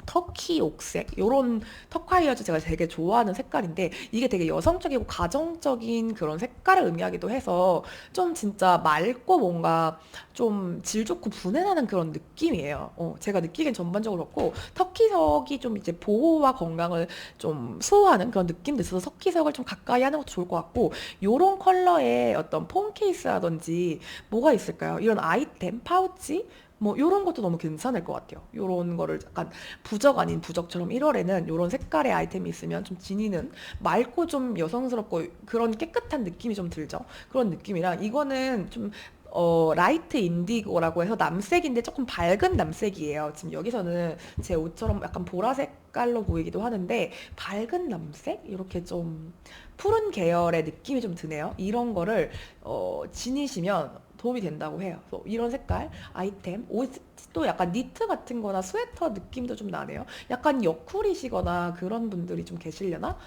터키 옥색 요런 터콰이어즈 제가 되게 좋아하는 색깔인데 이게 되게 여성적이고 가정적인 그런 색깔을 의미하기도 해서 좀 진짜 맑고 뭔가 좀 질 좋고 분해나는 그런 느낌이에요. 제가 느끼기엔 전반적으로 그렇고 터키색이 좀 이제 보호와 건강을 좀 수호하는 그런 느낌도 있어서 터키색을 좀 가까이 하는 것도 좋을 것 같고 요런 컬러의 어떤 폰 케이스라든지 뭐가 있을까요? 이런 아이템, 파우치 뭐 요런 것도 너무 괜찮을 것 같아요. 요런 거를 약간 부적 아닌 부적처럼 1월에는 요런 색깔의 아이템이 있으면 좀 지니는 맑고 좀 여성스럽고 그런 깨끗한 느낌이 좀 들죠. 그런 느낌이랑 이거는 좀 라이트 인디고라고 해서 남색인데 조금 밝은 남색이에요. 지금 여기서는 제 옷처럼 약간 보라색 깔로 보이기도 하는데 밝은 남색? 이렇게 좀 푸른 계열의 느낌이 좀 드네요. 이런 거를 지니시면 도움이 된다고 해요. 그래서 이런 색깔 아이템 옷도 약간 니트 같은 거나 스웨터 느낌도 좀 나네요. 약간 여쿨이시거나 그런 분들이 좀 계시려나?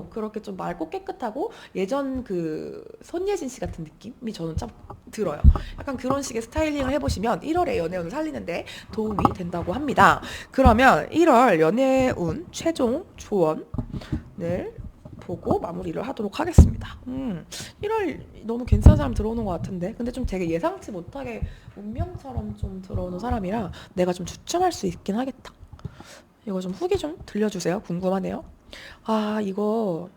그렇게 좀 맑고 깨끗하고 예전 그 손예진 씨 같은 느낌이 저는 참 들어요. 약간 그런 식의 스타일링을 해보시면 1월에 연애운을 살리는데 도움이 된다고 합니다. 그러면 1월 연애운 최종 조언을 보고 마무리를 하도록 하겠습니다. 1월 너무 괜찮은 사람 들어오는 것 같은데 근데 좀 되게 예상치 못하게 운명처럼 좀 들어오는 사람이라 내가 좀 추천할 수 있긴 하겠다. 이거 좀 후기 좀 들려주세요. 궁금하네요. 이거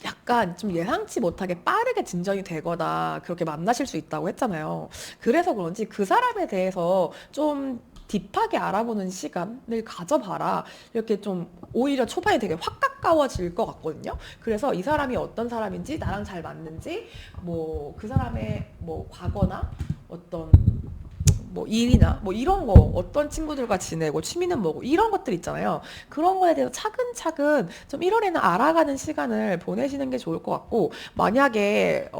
약간 좀 예상치 못하게 빠르게 진전이 되거나 그렇게 만나실 수 있다고 했잖아요. 그래서 그런지 그 사람에 대해서 좀 딥하게 알아보는 시간을 가져봐라. 이렇게 좀 오히려 초반에 되게 확 가까워질 것 같거든요. 그래서 이 사람이 어떤 사람인지 나랑 잘 맞는지 뭐 그 사람의 뭐 과거나 어떤 뭐 일이나 뭐 이런 거 어떤 친구들과 지내고 취미는 뭐고 이런 것들 있잖아요. 그런 거에 대해서 차근차근 좀 1월에는 알아가는 시간을 보내시는 게 좋을 것 같고 만약에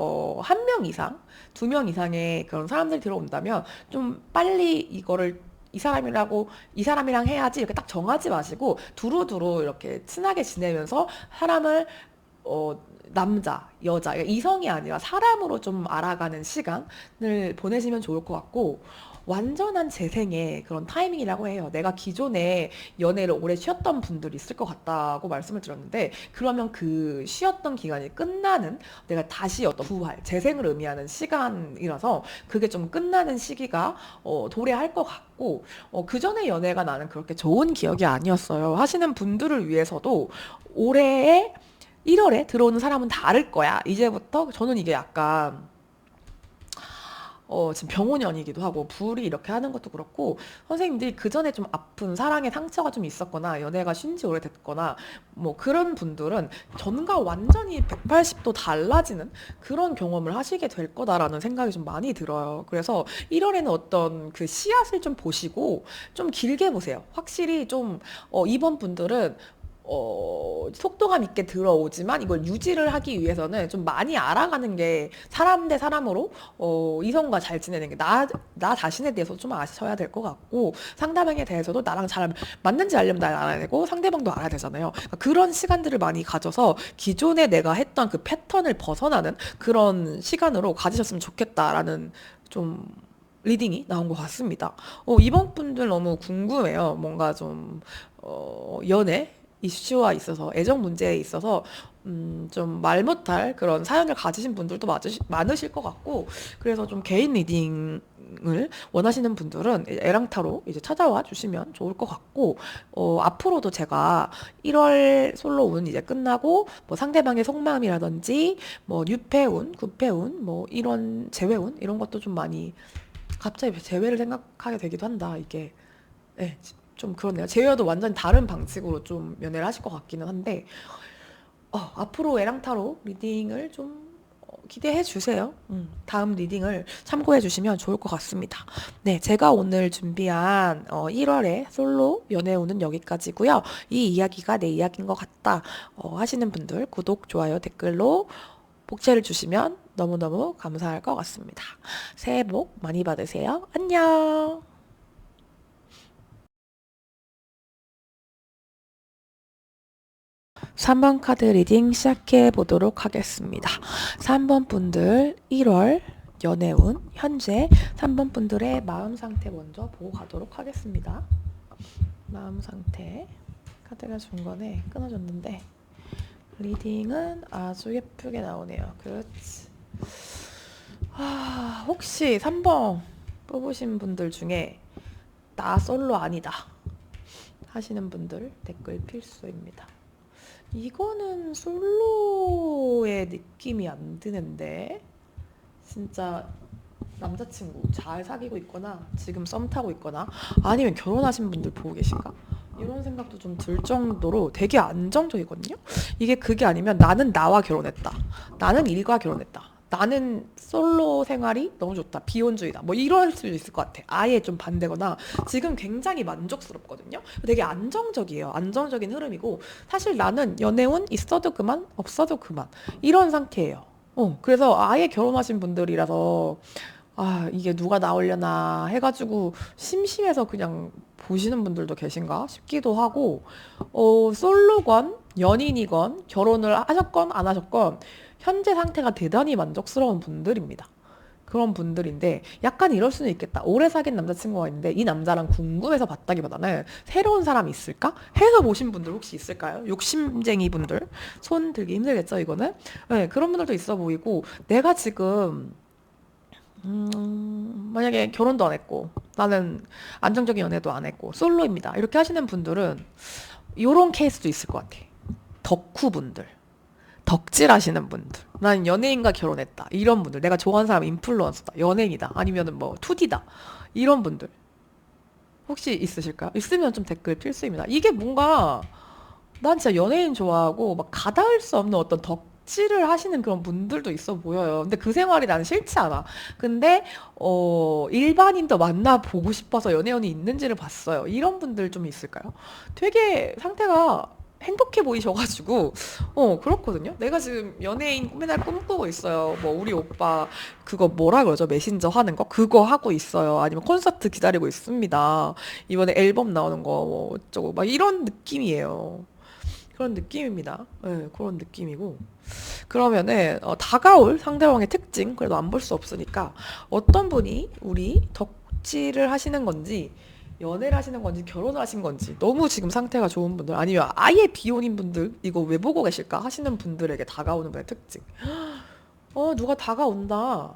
한 명 이상, 두 명 이상의 그런 사람들이 들어온다면 좀 빨리 이거를 이 사람이랑 해야지 이렇게 딱 정하지 마시고 두루두루 이렇게 친하게 지내면서 사람을 남자, 여자, 그러니까 이성이 아니라 사람으로 좀 알아가는 시간을 보내시면 좋을 것 같고, 완전한 재생의 그런 타이밍이라고 해요. 내가 기존에 연애를 오래 쉬었던 분들이 있을 것 같다고 말씀을 드렸는데, 그러면 그 쉬었던 기간이 끝나는, 내가 다시 어떤 부활, 재생을 의미하는 시간이라서, 그게 좀 끝나는 시기가, 도래할 것 같고, 그 전에 연애가 나는 그렇게 좋은 기억이 아니었어요. 하시는 분들을 위해서도 올해의 1월에 들어오는 사람은 다를 거야. 이제부터 저는 이게 약간 지금 병원연이기도 하고 불이 이렇게 하는 것도 그렇고 선생님들이 그 전에 좀 아픈 사랑의 상처가 좀 있었거나 연애가 쉰지 오래됐거나 뭐 그런 분들은 전과 완전히 180도 달라지는 그런 경험을 하시게 될 거다라는 생각이 좀 많이 들어요. 그래서 1월에는 어떤 그 씨앗을 좀 보시고 좀 길게 보세요. 확실히 좀 이번 분들은 속도감 있게 들어오지만 이걸 유지를 하기 위해서는 좀 많이 알아가는 게 사람 대 사람으로 이성과 잘 지내는 게 나 자신에 대해서 좀 아셔야 될 것 같고 상대방에 대해서도 나랑 잘 맞는지 알려면 나 알아야 되고 상대방도 알아야 되잖아요. 그러니까 그런 시간들을 많이 가져서 기존에 내가 했던 그 패턴을 벗어나는 그런 시간으로 가지셨으면 좋겠다라는 좀 리딩이 나온 것 같습니다. 이번 분들 너무 궁금해요. 뭔가 좀, 연애 이슈와 있어서, 애정 문제에 있어서, 좀 말 못할 그런 사연을 가지신 분들도 많으실 것 같고, 그래서 좀 개인 리딩을 원하시는 분들은 에랑타로 이제 찾아와 주시면 좋을 것 같고, 앞으로도 제가 1월 솔로운 이제 끝나고, 뭐 상대방의 속마음이라든지, 뭐 뉴페운, 구페운, 뭐 이런 재회운, 이런 것도 좀 많이 갑자기 재회를 생각하게 되기도 한다. 이게 예, 좀 그렇네요. 재회도 완전히 다른 방식으로 좀 연애를 하실 것 같기는 한데 앞으로 에랑타로 리딩을 좀 기대해 주세요. 다음 리딩을 참고해 주시면 좋을 것 같습니다. 네, 제가 오늘 준비한 1월의 솔로 연애운은 여기까지고요. 이 이야기가 내 이야기인 것 같다 하시는 분들 구독, 좋아요, 댓글로 복채를 주시면 너무너무 감사할 것 같습니다. 새해 복 많이 받으세요. 안녕. 3번 카드 리딩 시작해 보도록 하겠습니다. 3번 분들 1월 연애운 현재 3번 분들의 마음 상태 먼저 보고 가도록 하겠습니다. 마음 상태 카드가 중간에 끊어졌는데 리딩은 아주 예쁘게 나오네요. 그렇지. 혹시 3번 뽑으신 분들 중에 나 솔로 아니다 하시는 분들 댓글 필수입니다. 이거는 솔로의 느낌이 안 드는데 진짜 남자친구 잘 사귀고 있거나 지금 썸 타고 있거나 아니면 결혼하신 분들 보고 계신가? 이런 생각도 좀 들 정도로 되게 안정적이거든요. 이게 그게 아니면 나는 나와 결혼했다. 나는 일과 결혼했다. 나는 솔로 생활이 너무 좋다. 비혼주의다. 뭐 이럴 수도 있을 것 같아. 아예 좀 반대거나 지금 굉장히 만족스럽거든요. 되게 안정적이에요. 안정적인 흐름이고 사실 나는 연애운 있어도 그만 없어도 그만 이런 상태예요. 그래서 아예 결혼하신 분들이라서 이게 누가 나오려나 해가지고 심심해서 그냥 보시는 분들도 계신가 싶기도 하고, 솔로건, 연인이건, 결혼을 하셨건 안 하셨건, 현재 상태가 대단히 만족스러운 분들입니다. 그런 분들인데, 약간 이럴 수는 있겠다. 오래 사귄 남자친구가 있는데, 이 남자랑 궁금해서 봤다기보다는, 새로운 사람이 있을까? 해서 보신 분들 혹시 있을까요? 욕심쟁이 분들? 손 들기 힘들겠죠, 이거는? 네, 그런 분들도 있어 보이고, 내가 지금, 만약에 결혼도 안 했고 나는 안정적인 연애도 안 했고 솔로입니다. 이렇게 하시는 분들은 요런 케이스도 있을 것 같아. 덕후분들, 덕질 하시는 분들. 나는 연예인과 결혼했다. 이런 분들. 내가 좋아하는 사람 인플루언서다. 연예인이다. 아니면은 뭐 투디다. 이런 분들. 혹시 있으실까요? 있으면 좀 댓글 필수입니다. 이게 뭔가 난 진짜 연예인 좋아하고 막 가닿을 수 없는 어떤 덕질 덕질을 하시는 그런 분들도 있어 보여요. 근데 그 생활이 나는 싫지 않아. 근데 일반인도 만나보고 싶어서 연애운이 있는지를 봤어요. 이런 분들 좀 있을까요? 되게 상태가 행복해 보이셔가지고 그렇거든요. 내가 지금 연예인 맨날 꿈꾸고 있어요. 뭐 우리 오빠 그거 뭐라 그러죠? 메신저 하는 거 그거 하고 있어요. 아니면 콘서트 기다리고 있습니다. 이번에 앨범 나오는 거 뭐 어쩌고 막 이런 느낌이에요. 그런 느낌입니다. 네, 그런 느낌이고. 그러면은 다가올 상대방의 특징 그래도 안 볼 수 없으니까 어떤 분이 우리 덕질을 하시는 건지 연애를 하시는 건지 결혼을 하신 건지 너무 지금 상태가 좋은 분들 아니면 아예 비혼인 분들 이거 왜 보고 계실까 하시는 분들에게 다가오는 분의 특징. 누가 다가온다.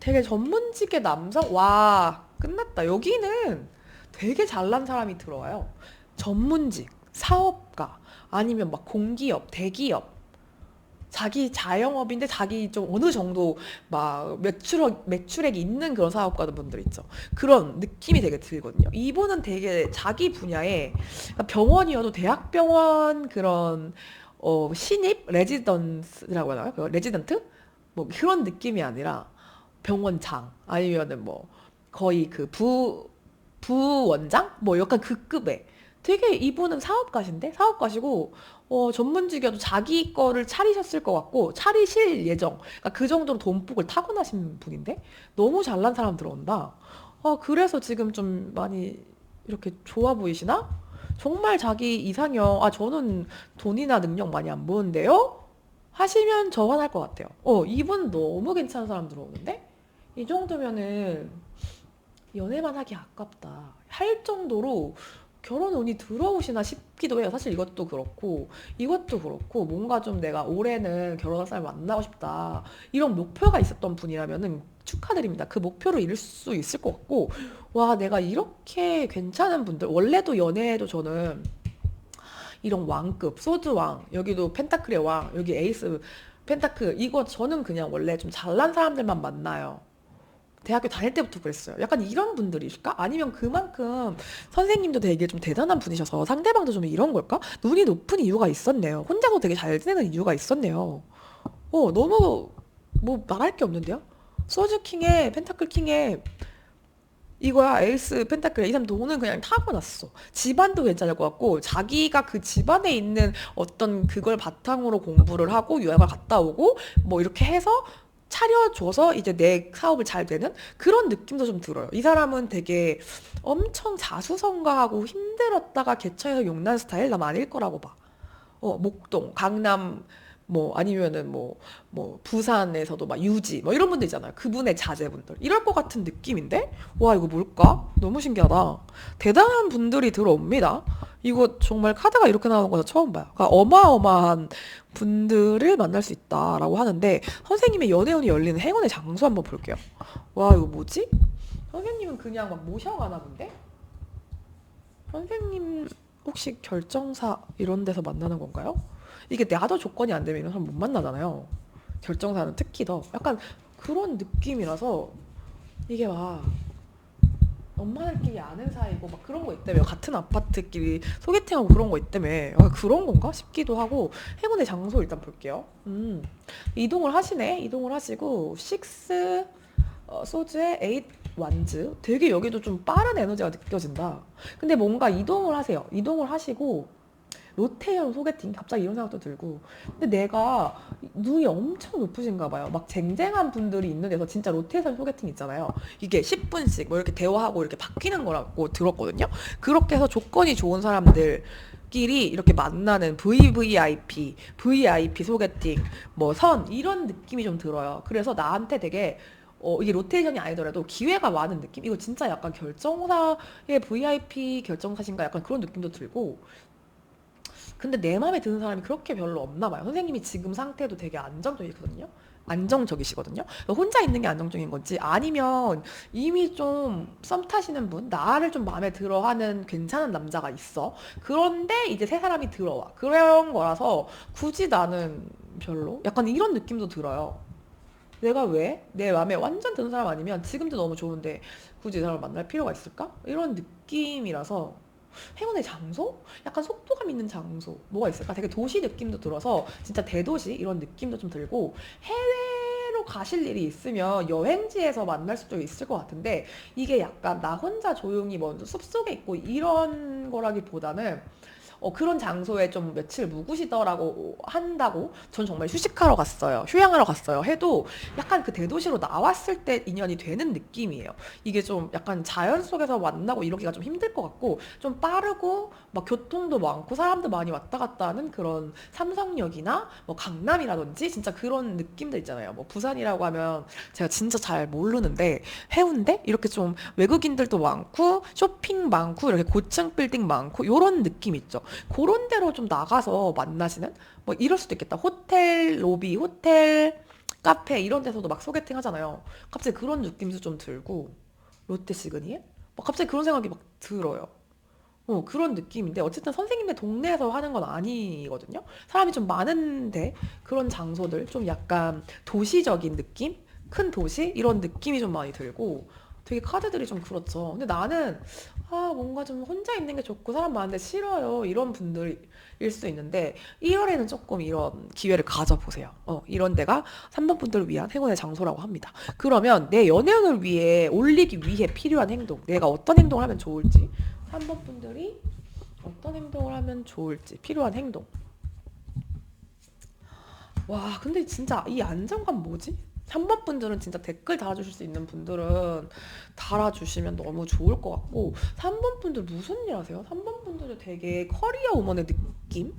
되게 전문직의 남성 와 끝났다. 여기는 되게 잘난 사람이 들어와요. 전문직, 사업가 아니면 막 공기업, 대기업 자기 자영업인데 자기 좀 어느 정도 막 매출액이 있는 그런 사업가들 분들 있죠. 그런 느낌이 되게 들거든요. 이분은 되게 자기 분야에 그러니까 병원이어도 대학병원 그런 신입 레지던스라고 하나요? 그 레지던트? 뭐 그런 느낌이 아니라 병원장 아니면은 뭐 거의 그 부원장? 뭐 약간 그 급의 되게 이분은 사업가신데 사업가시고 전문직이어도 자기 거를 차리셨을 것 같고 차리실 예정 그러니까 그 정도로 돈복을 타고나신 분인데 너무 잘난 사람 들어온다. 그래서 지금 좀 많이 이렇게 좋아 보이시나? 정말 자기 이상형 저는 돈이나 능력 많이 안 보는데요? 하시면 저 화날 것 같아요. 이분 너무 괜찮은 사람 들어오는데? 이 정도면은 연애만 하기 아깝다. 할 정도로 결혼 운이 들어오시나 싶기도 해요. 사실 이것도 그렇고, 뭔가 좀 내가 올해는 결혼할 사람 만나고 싶다. 이런 목표가 있었던 분이라면은 축하드립니다. 그 목표를 이룰 수 있을 것 같고, 와, 내가 이렇게 괜찮은 분들, 원래도 연애에도 저는 이런 왕급, 소드왕, 여기도 펜타클의 왕, 여기 에이스, 펜타클, 이거 저는 그냥 원래 좀 잘난 사람들만 만나요. 대학교 다닐 때부터 그랬어요. 약간 이런 분들이실까? 아니면 그만큼 선생님도 되게 좀 대단한 분이셔서 상대방도 좀 이런 걸까? 눈이 높은 이유가 있었네요. 혼자서 되게 잘 지내는 이유가 있었네요. 너무 뭐 말할 게 없는데요? 소주킹의 펜타클 킹의 이거야 에이스 펜타클 이 사람 돈은 그냥 타고났어. 집안도 괜찮을 것 같고 자기가 그 집안에 있는 어떤 그걸 바탕으로 공부를 하고 유학을 갔다 오고 뭐 이렇게 해서 차려줘서 이제 내 사업을 잘 되는 그런 느낌도 좀 들어요. 이 사람은 되게 엄청 자수성가하고 힘들었다가 개천에서 용난 스타일 남 아닐 거라고 봐. 목동, 강남, 뭐 아니면은 뭐 부산에서도 막 유지 뭐 이런 분들 있잖아요. 그분의 자제분들 이럴 것 같은 느낌인데 와 이거 뭘까? 너무 신기하다. 대단한 분들이 들어옵니다. 이거 정말 카드가 이렇게 나오는 거 처음 봐요. 그러니까 어마어마한 분들을 만날 수 있다라고 하는데 선생님의 연애운이 열리는 행운의 장소 한번 볼게요. 와 이거 뭐지? 선생님은 그냥 막 모셔가나 본데? 선생님 혹시 결정사 이런 데서 만나는 건가요? 이게 나도 조건이 안 되면 이런 사람 못 만나잖아요. 결정사는 특히 더 약간 그런 느낌이라서 이게 막 엄마들끼리 아는 사이고 막 그런 거 있다며 같은 아파트끼리 소개팅하고 그런 거 있다며 그런 건가 싶기도 하고 행운의 장소 일단 볼게요. 이동을 하시네. 이동을 하시고 6 소주의 8 완즈 되게 여기도 좀 빠른 에너지가 느껴진다. 근데 뭔가 이동을 하세요. 이동을 하시고 로테형 소개팅 갑자기 이런 생각도 들고 근데 내가 눈이 엄청 높으신가 봐요. 막 쟁쟁한 분들이 있는 데서 진짜 로테이션 소개팅 있잖아요. 이게 10분씩 뭐 이렇게 대화하고 이렇게 바뀌는 거라고 들었거든요. 그렇게 해서 조건이 좋은 사람들끼리 이렇게 만나는 VIP 소개팅 뭐 선 이런 느낌이 좀 들어요. 그래서 나한테 되게 이게 로테이션이 아니더라도 기회가 많은 느낌? 이거 진짜 약간 결정사의 VIP 결정사신가 약간 그런 느낌도 들고 근데 내 마음에 드는 사람이 그렇게 별로 없나 봐요. 선생님이 지금 상태도 되게 안정적이거든요. 안정적이시거든요. 혼자 있는 게 안정적인 건지 아니면 이미 좀 썸 타시는 분, 나를 좀 마음에 들어 하는 괜찮은 남자가 있어. 그런데 이제 새 사람이 들어와. 그런 거라서 굳이 나는 별로? 약간 이런 느낌도 들어요. 내가 왜? 내 마음에 완전 드는 사람 아니면 지금도 너무 좋은데 굳이 이 사람을 만날 필요가 있을까? 이런 느낌이라서 행운의 장소? 약간 속도감 있는 장소 뭐가 있을까? 되게 도시 느낌도 들어서 진짜 대도시 이런 느낌도 좀 들고, 해외로 가실 일이 있으면 여행지에서 만날 수도 있을 것 같은데, 이게 약간 나 혼자 조용히 먼저 숲속에 있고 이런 거라기보다는 그런 장소에 좀 며칠 묵으시더라고 한다고 전 정말 휴식하러 갔어요. 휴양하러 갔어요. 해도 약간 그 대도시로 나왔을 때 인연이 되는 느낌이에요. 이게 좀 약간 자연 속에서 만나고 이러기가 좀 힘들 것 같고, 좀 빠르고 막 교통도 많고 사람도 많이 왔다 갔다 하는 그런 삼성역이나 뭐 강남이라든지 진짜 그런 느낌들 있잖아요. 뭐 부산이라고 하면 제가 진짜 잘 모르는데, 해운대 이렇게 좀 외국인들도 많고 쇼핑 많고 이렇게 고층 빌딩 많고 요런 느낌 있죠. 그런 데로 좀 나가서 만나시는 뭐 이럴 수도 있겠다. 호텔 로비, 호텔 카페 이런 데서도 막 소개팅 하잖아요. 갑자기 그런 느낌도 좀 들고, 롯데 시그니엘? 막 갑자기 그런 생각이 막 들어요. 그런 느낌인데 어쨌든 선생님네 동네에서 하는 건 아니거든요. 사람이 좀 많은데 그런 장소들 좀 약간 도시적인 느낌? 큰 도시? 이런 느낌이 좀 많이 들고, 되게 카드들이 좀 그렇죠. 근데 나는 뭔가 좀 혼자 있는 게 좋고 사람 많은데 싫어요. 이런 분들일 수 있는데 1월에는 조금 이런 기회를 가져보세요. 이런 데가 3번 분들을 위한 행운의 장소라고 합니다. 그러면 내 연애운을 위해 올리기 위해 필요한 행동, 내가 어떤 행동을 하면 좋을지, 3번 분들이 어떤 행동을 하면 좋을지 필요한 행동. 와, 근데 진짜 이 안정감 뭐지? 3번 분들은 진짜 댓글 달아주실 수 있는 분들은 달아주시면 너무 좋을 것 같고, 3번 분들 무슨 일 하세요? 3번 분들은 되게 커리어 우먼의 느낌?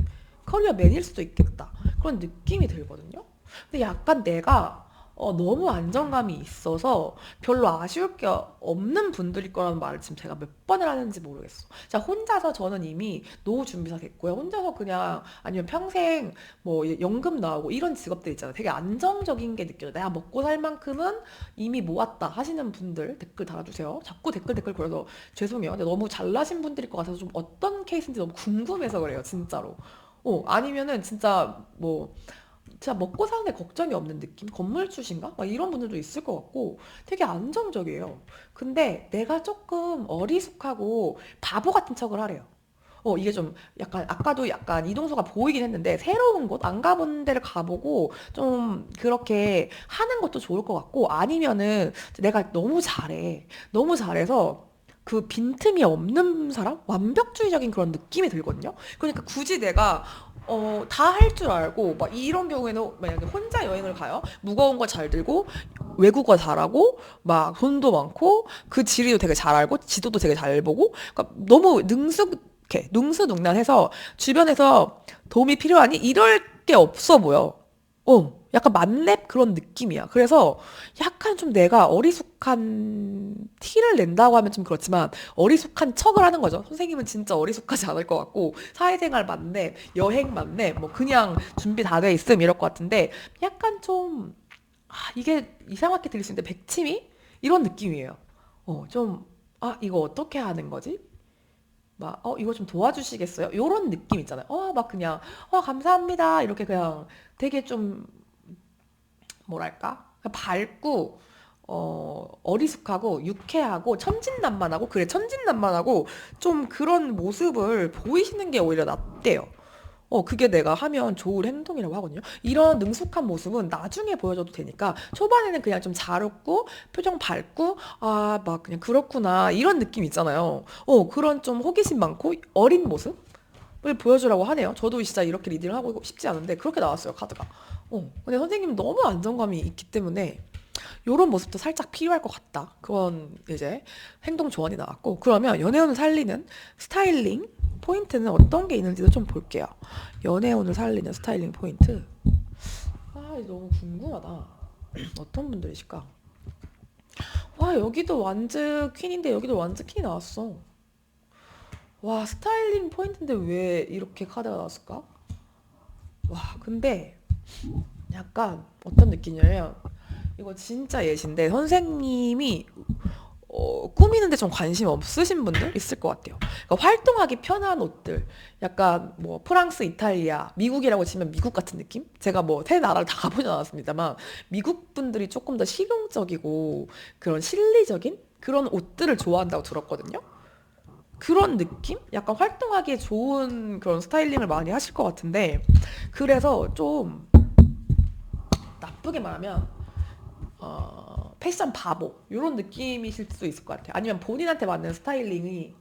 커리어 맨일 수도 있겠다. 그런 느낌이 들거든요. 근데 약간 내가 너무 안정감이 있어서 별로 아쉬울 게 없는 분들일 거라는 말을 지금 제가 몇 번을 하는지 모르겠어. 자, 혼자서 저는 이미 노후 준비사 됐고요. 혼자서 그냥 아니면 평생 뭐 연금 나오고 이런 직업들 있잖아요. 되게 안정적인 게 느껴져. 내가 먹고 살 만큼은 이미 모았다 하시는 분들 댓글 달아주세요. 자꾸 댓글 그래서 죄송해요. 근데 너무 잘나신 분들일 것 같아서 좀 어떤 케이스인지 너무 궁금해서 그래요. 진짜로. 아니면은 진짜 뭐 진짜 먹고 사는데 걱정이 없는 느낌? 건물주신가? 막 이런 분들도 있을 것 같고 되게 안정적이에요. 근데 내가 조금 어리숙하고 바보 같은 척을 하래요. 이게 좀 약간 아까도 약간 이동수가 보이긴 했는데 새로운 곳, 안 가본 데를 가보고 좀 그렇게 하는 것도 좋을 것 같고, 아니면은 내가 너무 잘해. 너무 잘해서 그 빈틈이 없는 사람? 완벽주의적인 그런 느낌이 들거든요. 그러니까 굳이 내가 다 할 줄 알고 막 이런 경우에는 만약에 혼자 여행을 가요. 무거운 거 잘 들고 외국어 잘하고 막 돈도 많고 그 지리도 되게 잘 알고 지도도 되게 잘 보고, 그러니까 너무 능숙해 능수능란해서 주변에서 도움이 필요하니 이럴 게 없어 보여. 약간 만렙 그런 느낌이야. 그래서 약간 좀 내가 어리숙한 티를 낸다고 하면 좀 그렇지만 어리숙한 척을 하는 거죠. 선생님은 진짜 어리숙하지 않을 것 같고 사회생활 만렙, 여행 만렙, 뭐 그냥 준비 다 돼 있음 이럴 것 같은데, 약간 좀 이게 이상하게 들릴 수 있는데 백치미? 이런 느낌이에요. 좀 이거 어떻게 하는 거지? 막 이거 좀 도와주시겠어요? 요런 느낌 있잖아요. 막 그냥 감사합니다 이렇게 그냥 되게 좀 뭐랄까? 밝고 어리숙하고 유쾌하고 천진난만하고, 그래 천진난만하고 좀 그런 모습을 보이시는 게 오히려 낫대요. 그게 내가 하면 좋을 행동이라고 하거든요. 이런 능숙한 모습은 나중에 보여줘도 되니까 초반에는 그냥 좀 잘 웃고 표정 밝고 막 그냥 그렇구나 이런 느낌 있잖아요. 그런 좀 호기심 많고 어린 모습? 을 보여주라고 하네요. 저도 진짜 이렇게 리딩을 하고 싶지 않은데 그렇게 나왔어요, 카드가. 근데 선생님은 너무 안정감이 있기 때문에 이런 모습도 살짝 필요할 것 같다. 그건 이제 행동 조언이 나왔고, 그러면 연애운을 살리는 스타일링 포인트는 어떤 게 있는지도 좀 볼게요. 연애운을 살리는 스타일링 포인트. 이거 너무 궁금하다. 어떤 분들이실까? 와, 여기도 완즈 퀸인데 여기도 완즈 퀸이 나왔어. 와, 스타일링 포인트인데 왜 이렇게 카드가 나왔을까? 와, 근데 약간 어떤 느낌이냐면, 이거 진짜 예신데 선생님이 꾸미는데 좀 관심 없으신 분들 있을 것 같아요. 그러니까 활동하기 편한 옷들, 약간 뭐 프랑스, 이탈리아, 미국이라고 치면 미국 같은 느낌? 제가 뭐 세 나라를 다 가보진 않았습니다만 미국 분들이 조금 더 실용적이고 그런 실리적인 그런 옷들을 좋아한다고 들었거든요. 그런 느낌? 약간 활동하기에 좋은 그런 스타일링을 많이 하실 것 같은데, 그래서 좀 나쁘게 말하면 패션 바보 이런 느낌이실 수도 있을 것 같아요. 아니면 본인한테 맞는 스타일링이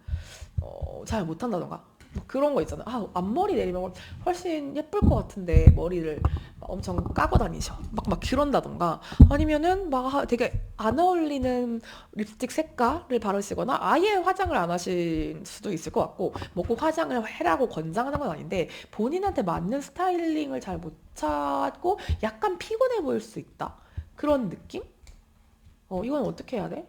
잘 못한다던가 뭐 그런 거 있잖아요. 아, 앞머리 내리면 훨씬 예쁠 것 같은데 머리를 엄청 까고 다니셔. 막 그런다던가 아니면은 막 되게 안 어울리는 립스틱 색깔을 바르시거나 아예 화장을 안 하실 수도 있을 것 같고 뭐 꼭 화장을 해라고 권장하는 건 아닌데 본인한테 맞는 스타일링을 잘 못 찾고 약간 피곤해 보일 수 있다. 그런 느낌? 이건 어떻게 해야 돼?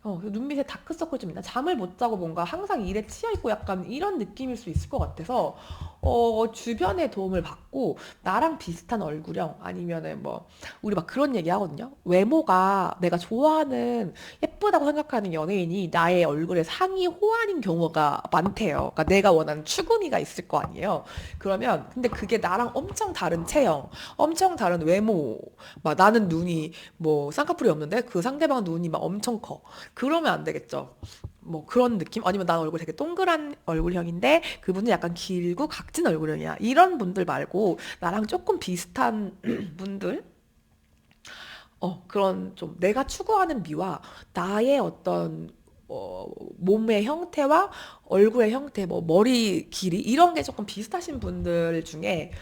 눈 밑에 다크서클 좀 있나? 잠을 못 자고 뭔가 항상 일에 치여 있고 약간 이런 느낌일 수 있을 것 같아서 주변의 도움을 받고 나랑 비슷한 얼굴형 아니면은 뭐 우리 막 그런 얘기 하거든요. 외모가 내가 좋아하는 예쁘다고 생각하는 연예인이 나의 얼굴에 상위 호환인 경우가 많대요. 그러니까 내가 원하는 추구미가 있을 거 아니에요. 그러면 근데 그게 나랑 엄청 다른 체형, 엄청 다른 외모, 막 나는 눈이 뭐 쌍꺼풀이 없는데 그 상대방 눈이 막 엄청 커. 그러면 안 되겠죠. 뭐 그런 느낌? 아니면 난 얼굴 되게 동그란 얼굴형인데 그분은 약간 길고 각진 얼굴형이야. 이런 분들 말고 나랑 조금 비슷한 분들? 그런 좀 내가 추구하는 미와 나의 어떤 어, 몸의 형태와 얼굴의 형태, 뭐 머리 길이 이런 게 조금 비슷하신 분들 중에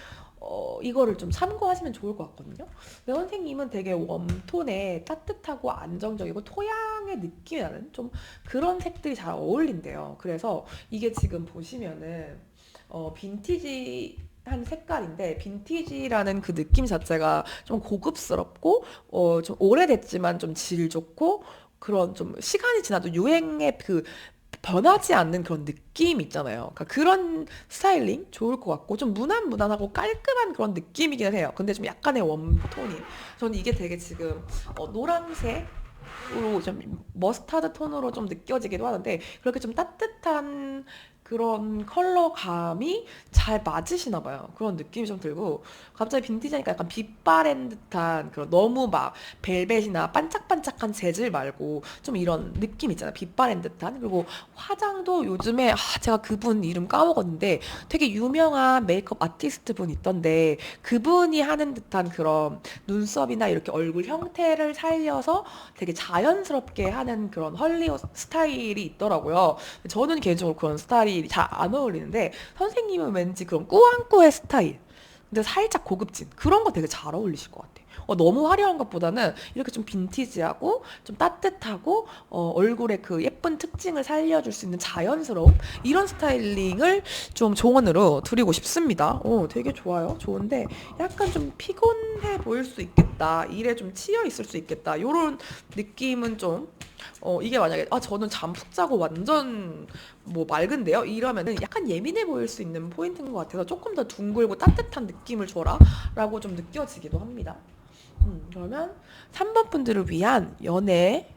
이거를 좀 참고하시면 좋을 것 같거든요. 근데 선생님은 되게 웜톤에 따뜻하고 안정적이고 토양의 느낌이 나는 좀 그런 색들이 잘 어울린대요. 그래서 이게 지금 보시면은 빈티지 한 색깔인데 빈티지라는 그 느낌 자체가 좀 고급스럽고 좀 오래됐지만 좀 질 좋고 그런 좀 시간이 지나도 유행의 그 변하지 않는 그런 느낌 있잖아요. 그러니까 그런 스타일링 좋을 것 같고 좀 무난무난하고 깔끔한 그런 느낌이긴 해요. 근데 좀 약간의 웜톤이 저는 이게 되게 지금 노란색으로 좀 머스타드 톤으로 좀 느껴지기도 하는데 그렇게 좀 따뜻한 그런 컬러감이 잘 맞으시나 봐요. 그런 느낌이 좀 들고 갑자기 빈티지니까 약간 빛바랜 듯한 그런 너무 막 벨벳이나 반짝반짝한 재질 말고 좀 이런 느낌 있잖아요. 빛바랜 듯한 그리고 화장도 요즘에 제가 그분 이름 까먹었는데 되게 유명한 메이크업 아티스트 분 있던데 그분이 하는 듯한 그런 눈썹이나 이렇게 얼굴 형태를 살려서 되게 자연스럽게 하는 그런 헐리우드 스타일이 있더라고요. 저는 개인적으로 그런 스타일이 잘 안 어울리는데 선생님은 왠지 그런 꾸안꾸의 스타일 근데 살짝 고급진 그런 거 되게 잘 어울리실 것 같아. 너무 화려한 것보다는 이렇게 좀 빈티지하고 좀 따뜻하고 얼굴에 그 예쁜 특징을 살려줄 수 있는 자연스러움 이런 스타일링을 좀 조언으로 드리고 싶습니다. 되게 좋아요. 좋은데 약간 좀 피곤해 보일 수 있겠다. 일에 좀 치여 있을 수 있겠다. 이런 느낌은 좀 이게 만약에 저는 잠 푹 자고 완전 뭐 맑은데요? 이러면은 약간 예민해 보일 수 있는 포인트인 것 같아서 조금 더 둥글고 따뜻한 느낌을 줘라 라고 좀 느껴지기도 합니다. 그러면 3번 분들을 위한 연애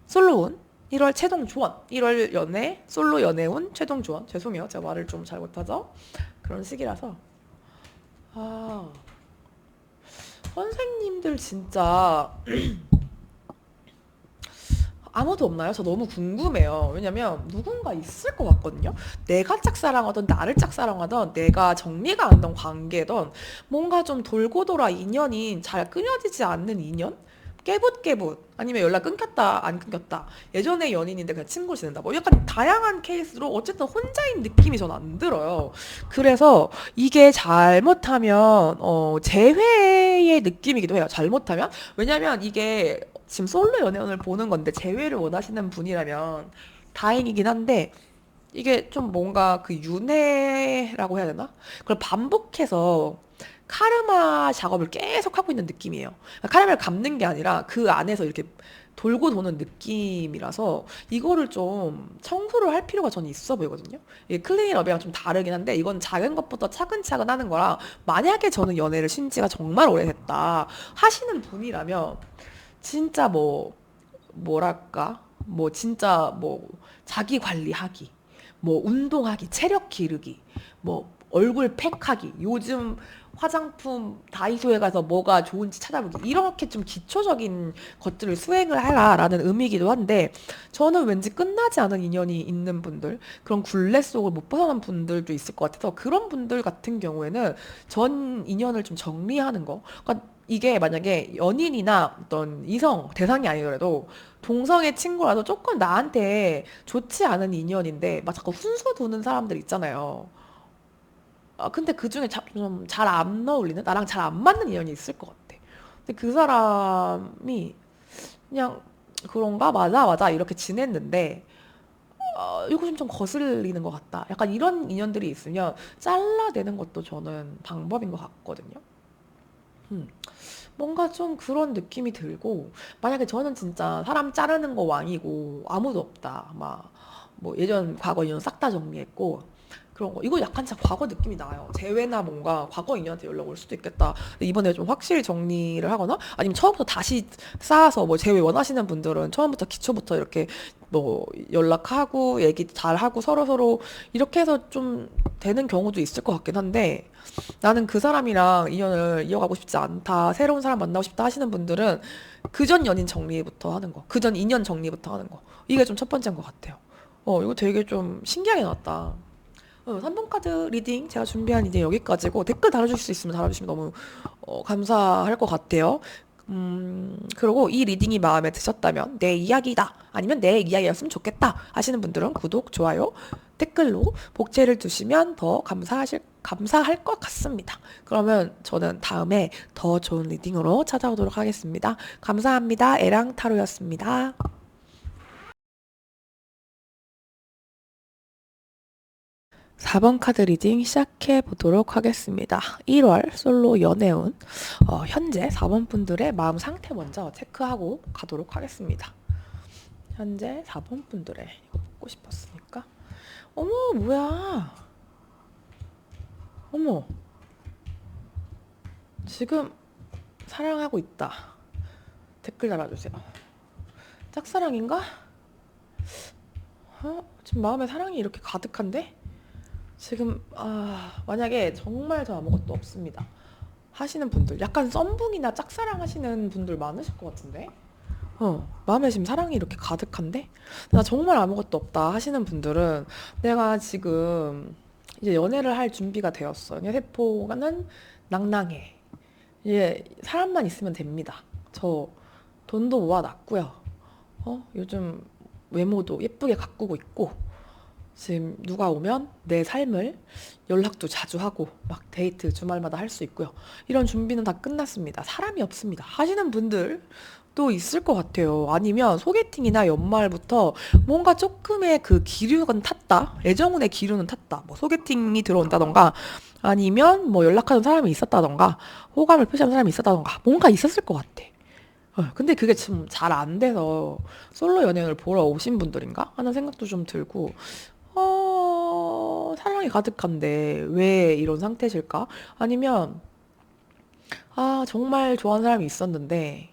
솔로운 1월 최종 조언 1월 연애 솔로 연애운 최종 조언 죄송해요 제가 말을 좀 잘 못하죠 그런 시기라서 아 선생님들 진짜 아무도 없나요? 저 너무 궁금해요. 왜냐면 누군가 있을 것 같거든요. 내가 짝사랑하던 나를 짝사랑하던 내가 정리가 안 된 관계던 뭔가 좀 돌고 돌아 인연이 잘 끊어지지 않는 인연? 깨붓깨붓 아니면 연락 끊겼다 안 끊겼다 예전에 연인인데 그냥 친구로 지낸다 뭐 약간 다양한 케이스로 어쨌든 혼자인 느낌이 전 안 들어요. 그래서 이게 잘못하면 재회의 느낌이기도 해요. 잘못하면 왜냐면 이게 지금 솔로 연애운을 보는 건데 재회를 원하시는 분이라면 다행이긴 한데 이게 좀 뭔가 그 윤회라고 해야 되나? 그걸 반복해서 카르마 작업을 계속 하고 있는 느낌이에요. 그러니까 카르마를 갚는 게 아니라 그 안에서 이렇게 돌고 도는 느낌이라서 이거를 좀 청소를 할 필요가 저는 있어 보이거든요. 이게 클린업이랑 좀 다르긴 한데 이건 작은 것부터 차근차근 하는 거라 만약에 저는 연애를 쉰 지가 정말 오래됐다 하시는 분이라면 진짜 뭐 뭐랄까 뭐 진짜 뭐 자기 관리하기 뭐 운동하기 체력 기르기 뭐 얼굴 팩하기 요즘 화장품 다이소에 가서 뭐가 좋은지 찾아보기 이렇게 좀 기초적인 것들을 수행을 하라라는 의미이기도 한데 저는 왠지 끝나지 않은 인연이 있는 분들 그런 굴레 속을 못 벗어난 분들도 있을 것 같아서 그런 분들 같은 경우에는 전 인연을 좀 정리하는 거 그러니까 이게 만약에 연인이나 어떤 이성 대상이 아니더라도 동성의 친구라도 조금 나한테 좋지 않은 인연인데 막 자꾸 훈수 두는 사람들 있잖아요. 아, 근데 그 중에 좀 잘 안 어울리는, 나랑 잘 안 맞는 인연이 있을 것 같아. 근데 그 사람이 그냥 그런가? 맞아, 맞아. 이렇게 지냈는데, 이거 좀 거슬리는 것 같다. 약간 이런 인연들이 있으면 잘라내는 것도 저는 방법인 것 같거든요. 음, 뭔가 좀 그런 느낌이 들고, 만약에 저는 진짜 사람 자르는 거 왕이고, 아무도 없다. 막, 뭐 예전 과거 인연 싹 다 정리했고, 그런 거. 이거 약간 진짜 과거 느낌이 나요. 재회나 뭔가 과거 인연한테 연락 올 수도 있겠다. 근데 이번에 좀 확실히 정리를 하거나 아니면 처음부터 다시 쌓아서 뭐 재회 원하시는 분들은 처음부터 기초부터 이렇게 뭐 연락하고 얘기 잘 하고 서로서로 이렇게 해서 좀 되는 경우도 있을 것 같긴 한데 나는 그 사람이랑 인연을 이어가고 싶지 않다. 새로운 사람 만나고 싶다 하시는 분들은 그전 연인 정리부터 하는 거. 그전 인연 정리부터 하는 거. 이게 좀 첫 번째인 것 같아요. 이거 되게 좀 신기하게 나왔다. 3번 카드 리딩 제가 준비한 이제 여기까지고 댓글 달아주실 수 있으면 달아주시면 너무 감사할 것 같아요. 그리고 이 리딩이 마음에 드셨다면 내 이야기다 아니면 내 이야기였으면 좋겠다 하시는 분들은 구독, 좋아요, 댓글로 복제를 두시면 더 감사할 것 같습니다. 그러면 저는 다음에 더 좋은 리딩으로 찾아오도록 하겠습니다. 감사합니다. 에랑타로였습니다. 4번 카드 리딩 시작해 보도록 하겠습니다. 1월 솔로 연애운 현재 4번 분들의 마음 상태 먼저 체크하고 가도록 하겠습니다. 현재 4번 분들의 이거 보고 싶었으니까 어머 뭐야 어머 지금 사랑하고 있다 댓글 달아주세요. 짝사랑인가? 지금 마음에 사랑이 이렇게 가득한데? 지금 만약에 정말 저 아무것도 없습니다 하시는 분들 약간 썸붕이나 짝사랑 하시는 분들 많으실 것 같은데 마음에 지금 사랑이 이렇게 가득한데 나 정말 아무것도 없다 하시는 분들은 내가 지금 이제 연애를 할 준비가 되었어. 연애세포는 낭낭해. 이제 사람만 있으면 됩니다. 저 돈도 모아놨고요. 요즘 외모도 예쁘게 가꾸고 있고 지금 누가 오면 내 삶을 연락도 자주 하고 막 데이트 주말마다 할 수 있고요. 이런 준비는 다 끝났습니다. 사람이 없습니다. 하시는 분들 또 있을 것 같아요. 아니면 소개팅이나 연말부터 뭔가 조금의 그 기류는 탔다. 애정운의 기류는 탔다. 뭐 소개팅이 들어온다던가 아니면 뭐 연락하는 사람이 있었다던가 호감을 표시하는 사람이 있었다던가 뭔가 있었을 것 같아. 근데 그게 좀 잘 안 돼서 솔로 연예인을 보러 오신 분들인가 하는 생각도 좀 들고 사랑이 가득한데 왜 이런 상태실까? 아니면 정말 좋아하는 사람이 있었는데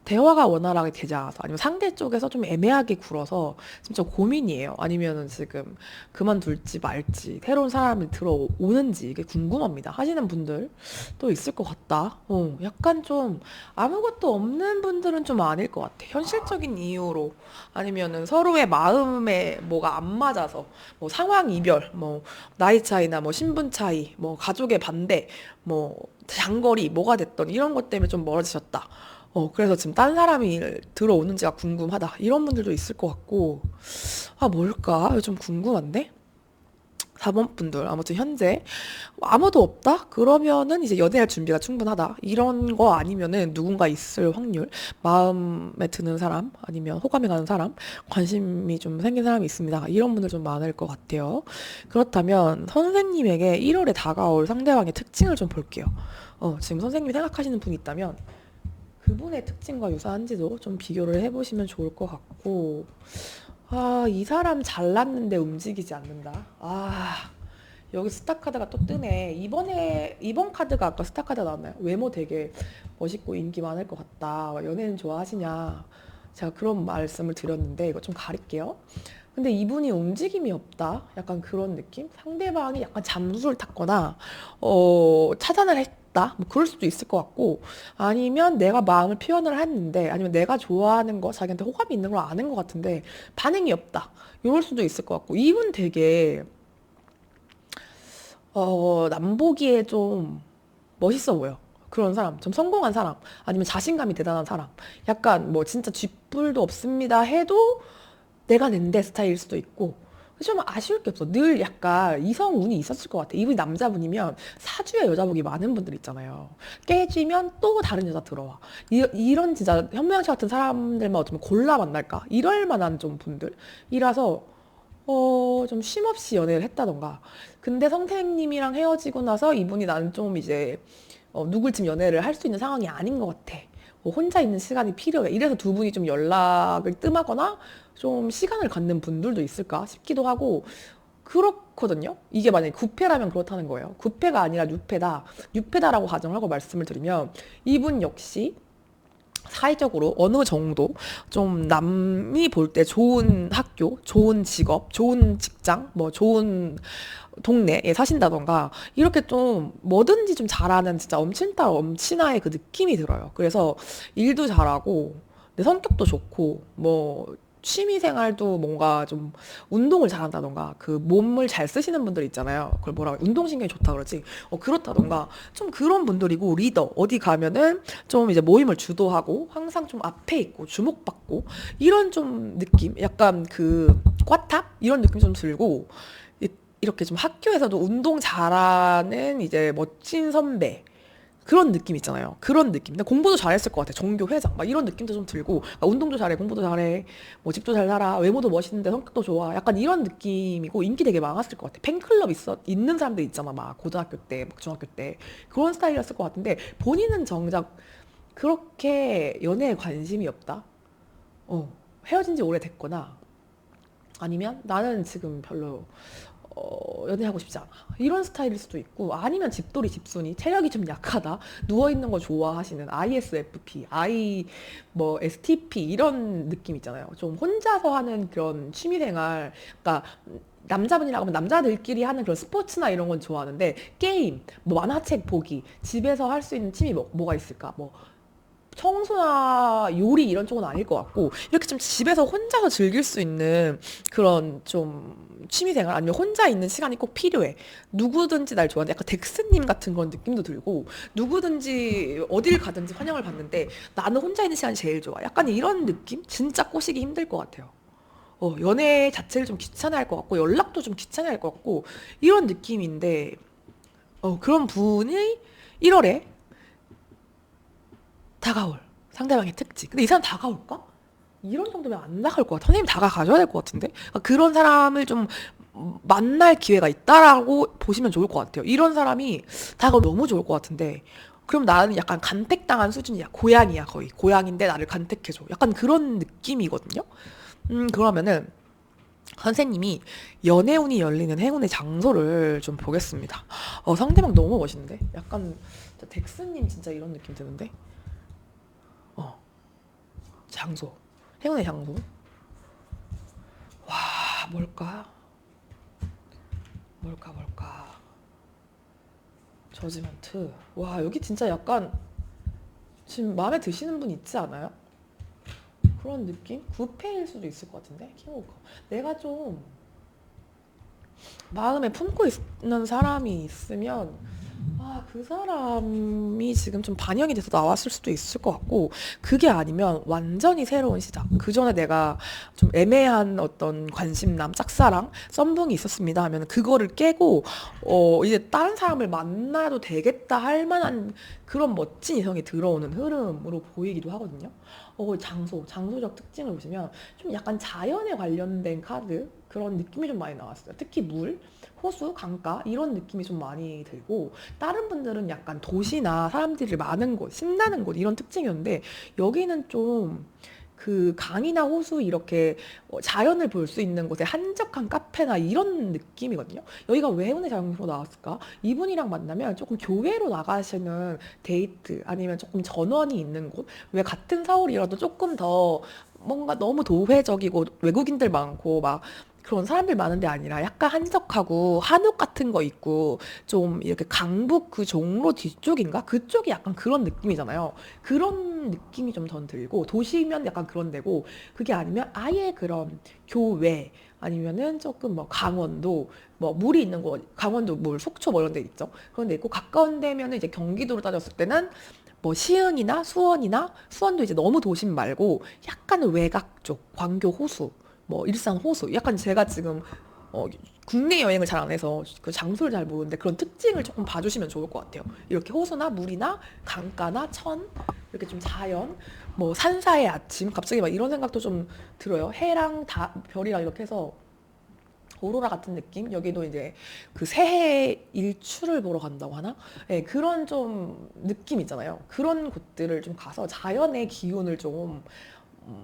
대화가 원활하게 되지 않아서 아니면 상대 쪽에서 좀 애매하게 굴어서 진짜 고민이에요. 아니면은 지금 그만둘지 말지 새로운 사람이 들어오는지 이게 궁금합니다. 하시는 분들 또 있을 것 같다. 약간 좀 아무것도 없는 분들은 좀 아닐 것 같아. 현실적인 이유로 아니면은 서로의 마음에 뭐가 안 맞아서 뭐 상황 이별, 뭐 나이 차이나 뭐 신분 차이, 뭐 가족의 반대, 뭐 장거리 뭐가 됐던 이런 것 때문에 좀 멀어지셨다. 그래서 지금 딴 사람이 들어오는지가 궁금하다. 이런 분들도 있을 것 같고, 뭘까? 좀 궁금한데? 4번 분들, 아무튼 현재 아무도 없다? 그러면은 이제 연애할 준비가 충분하다. 이런 거 아니면은 누군가 있을 확률, 마음에 드는 사람, 아니면 호감이 가는 사람, 관심이 좀 생긴 사람이 있습니다. 이런 분들 좀 많을 것 같아요. 그렇다면 선생님에게 1월에 다가올 상대방의 특징을 좀 볼게요. 지금 선생님이 생각하시는 분이 있다면 그분의 특징과 유사한지도 좀 비교를 해보시면 좋을 것 같고, 이 사람 잘났는데 움직이지 않는다. 여기 스타 카드가 또 뜨네. 이번 카드가 아까 스타 카드 나왔나요? 외모 되게 멋있고 인기 많을 것 같다. 연예인 좋아하시냐? 제가 그런 말씀을 드렸는데 이거 좀 가릴게요. 근데 이분이 움직임이 없다. 약간 그런 느낌? 상대방이 약간 잠수를 탔거나, 차단을 했다. 뭐 그럴 수도 있을 것 같고, 아니면 내가 마음을 표현을 했는데, 아니면 내가 좋아하는 거, 자기한테 호감이 있는 걸 아는 것 같은데, 반응이 없다. 이럴 수도 있을 것 같고, 이분 되게, 남보기에 좀 멋있어 보여. 그런 사람, 좀 성공한 사람, 아니면 자신감이 대단한 사람. 약간 뭐 진짜 쥐뿔도 없습니다 해도 내가 낸데 스타일일 수도 있고 좀 아쉬울 게 없어. 늘 약간 이성운이 있었을 것 같아. 이분이 남자분이면 사주에 여자복이 많은 분들 있잖아요. 깨지면 또 다른 여자 들어와. 이런 진짜 현모양처 같은 사람들만 어쩌면 골라 만날까? 이럴 만한 좀 분들이라서 좀 쉼없이 연애를 했다던가. 근데 성태님이랑 헤어지고 나서 이분이 나는 좀 이제 누굴 지금 연애를 할 수 있는 상황이 아닌 것 같아. 혼자 있는 시간이 필요해. 이래서 두 분이 좀 연락을 뜸하거나 좀 시간을 갖는 분들도 있을까 싶기도 하고 그렇거든요. 이게 만약에 구패라면 그렇다는 거예요. 구패가 아니라 뉴패다. 뉴패다라고 가정하고 말씀을 드리면 이분 역시 사회적으로 어느 정도 좀 남이 볼 때 좋은 학교, 좋은 직업, 좋은 직장, 뭐 좋은 동네에 사신다던가 이렇게 좀 뭐든지 좀 잘하는 진짜 엄친딸 엄친아의 그 느낌이 들어요. 그래서 일도 잘하고 내 성격도 좋고 뭐 취미 생활도 뭔가 좀 운동을 잘한다던가 그 몸을 잘 쓰시는 분들 있잖아요. 그걸 뭐라고 운동신경이 좋다 그러지. 그렇다던가 좀 그런 분들이고 리더 어디 가면은 좀 이제 모임을 주도하고 항상 좀 앞에 있고 주목받고 이런 좀 느낌 약간 그 꽈탑 이런 느낌 좀 들고 이렇게 좀 학교에서도 운동 잘하는 이제 멋진 선배 그런 느낌 있잖아요. 그런 느낌. 근데 공부도 잘했을 것 같아. 종교 회장 막 이런 느낌도 좀 들고 운동도 잘해, 공부도 잘해, 뭐 집도 잘 살아, 외모도 멋있는데 성격도 좋아. 약간 이런 느낌이고 인기 되게 많았을 것 같아. 팬클럽 있는 사람들 있잖아. 막 고등학교 때, 막 중학교 때 그런 스타일이었을 것 같은데 본인은 정작 그렇게 연애에 관심이 없다. 헤어진 지 오래됐거나 아니면 나는 지금 별로 연애하고 싶지 않아. 이런 스타일일 수도 있고, 아니면 집돌이 집순이, 체력이 좀 약하다, 누워있는 거 좋아하시는 ISFP, 뭐, STP, 이런 느낌 있잖아요. 좀 혼자서 하는 그런 취미생활, 그러니까, 남자분이라고 하면 남자들끼리 하는 그런 스포츠나 이런 건 좋아하는데, 게임, 뭐 만화책 보기, 집에서 할 수 있는 취미 뭐가 있을까? 뭐, 청소나 요리 이런 쪽은 아닐 것 같고 이렇게 좀 집에서 혼자서 즐길 수 있는 그런 좀 취미생활 아니면 혼자 있는 시간이 꼭 필요해. 누구든지 날 좋아하는데 약간 덱스님 같은 그런 느낌도 들고 누구든지 어딜 가든지 환영을 받는데 나는 혼자 있는 시간이 제일 좋아. 약간 이런 느낌? 진짜 꼬시기 힘들 것 같아요. 연애 자체를 좀 귀찮아할 것 같고 연락도 좀 귀찮아할 것 같고 이런 느낌인데 그런 분이 1월에 다가올 상대방의 특징. 근데 이 사람 다가올까? 이런 정도면 안 나갈 것 같아. 선생님 다가가셔야 될 것 같은데? 그러니까 그런 사람을 좀 만날 기회가 있다라고 보시면 좋을 것 같아요. 이런 사람이 다가오면 너무 좋을 것 같은데 그럼 나는 약간 간택당한 수준이야. 고양이야 거의. 고양인데 나를 간택해줘. 약간 그런 느낌이거든요. 그러면은 선생님이 연애운이 열리는 행운의 장소를 좀 보겠습니다. 상대방 너무 멋있는데? 약간 덱스님 진짜 이런 느낌 드는데? 장소. 행운의 장소. 와, 뭘까? 뭘까? 저지먼트. 와, 여기 진짜 약간 지금 마음에 드시는 분 있지 않아요? 그런 느낌? 구패일 수도 있을 것 같은데? 킹 오브 컵. 내가 좀 마음에 품고 있는 사람이 있으면 그 사람이 지금 좀 반영이 돼서 나왔을 수도 있을 것 같고 그게 아니면 완전히 새로운 시작. 그 전에 내가 좀 애매한 어떤 관심남, 짝사랑, 썸붕이 있었습니다 하면 그거를 깨고 이제 다른 사람을 만나도 되겠다 할 만한 그런 멋진 이성이 들어오는 흐름으로 보이기도 하거든요. 장소적 특징을 보시면 좀 약간 자연에 관련된 카드 그런 느낌이 좀 많이 나왔어요. 특히 물, 호수, 강가 이런 느낌이 좀 많이 들고 다른 분들은 약간 도시나 사람들이 많은 곳, 신나는 곳 이런 특징이었는데 여기는 좀 그 강이나 호수 이렇게 자연을 볼 수 있는 곳에 한적한 카페나 이런 느낌이거든요. 여기가 왜 해운대 자연으로 나왔을까? 이분이랑 만나면 조금 교외로 나가시는 데이트 아니면 조금 전원이 있는 곳? 왜 같은 서울이라도 조금 더 뭔가 너무 도회적이고 외국인들 많고 막 그런 사람들 많은 데 아니라 약간 한적하고 한옥 같은 거 있고 좀 이렇게 강북 그 종로 뒤쪽인가? 그쪽이 약간 그런 느낌이잖아요. 그런 느낌이 좀 전 들고 도시면 약간 그런 데고 그게 아니면 아예 그런 교외 아니면은 조금 뭐 강원도 뭐 물이 있는 곳 강원도 물 속초 뭐 이런 데 있죠. 그런 데 있고 가까운 데면은 이제 경기도로 따졌을 때는 뭐 시흥이나 수원이나 수원도 이제 너무 도심 말고 약간 외곽 쪽 광교 호수 뭐 일산 호수 약간 제가 지금 어, 국내 여행을 잘 안 해서 그 장소를 잘 모르는데 그런 특징을 조금 봐주시면 좋을 것 같아요. 이렇게 호수나 물이나 강가나 천 이렇게 좀 자연 뭐 산사의 아침 갑자기 막 이런 생각도 좀 들어요. 해랑 별이랑 이렇게 해서 오로라 같은 느낌? 여기도 이제 그 새해 일출을 보러 간다고 하나? 네, 그런 좀 느낌 있잖아요. 그런 곳들을 좀 가서 자연의 기운을 좀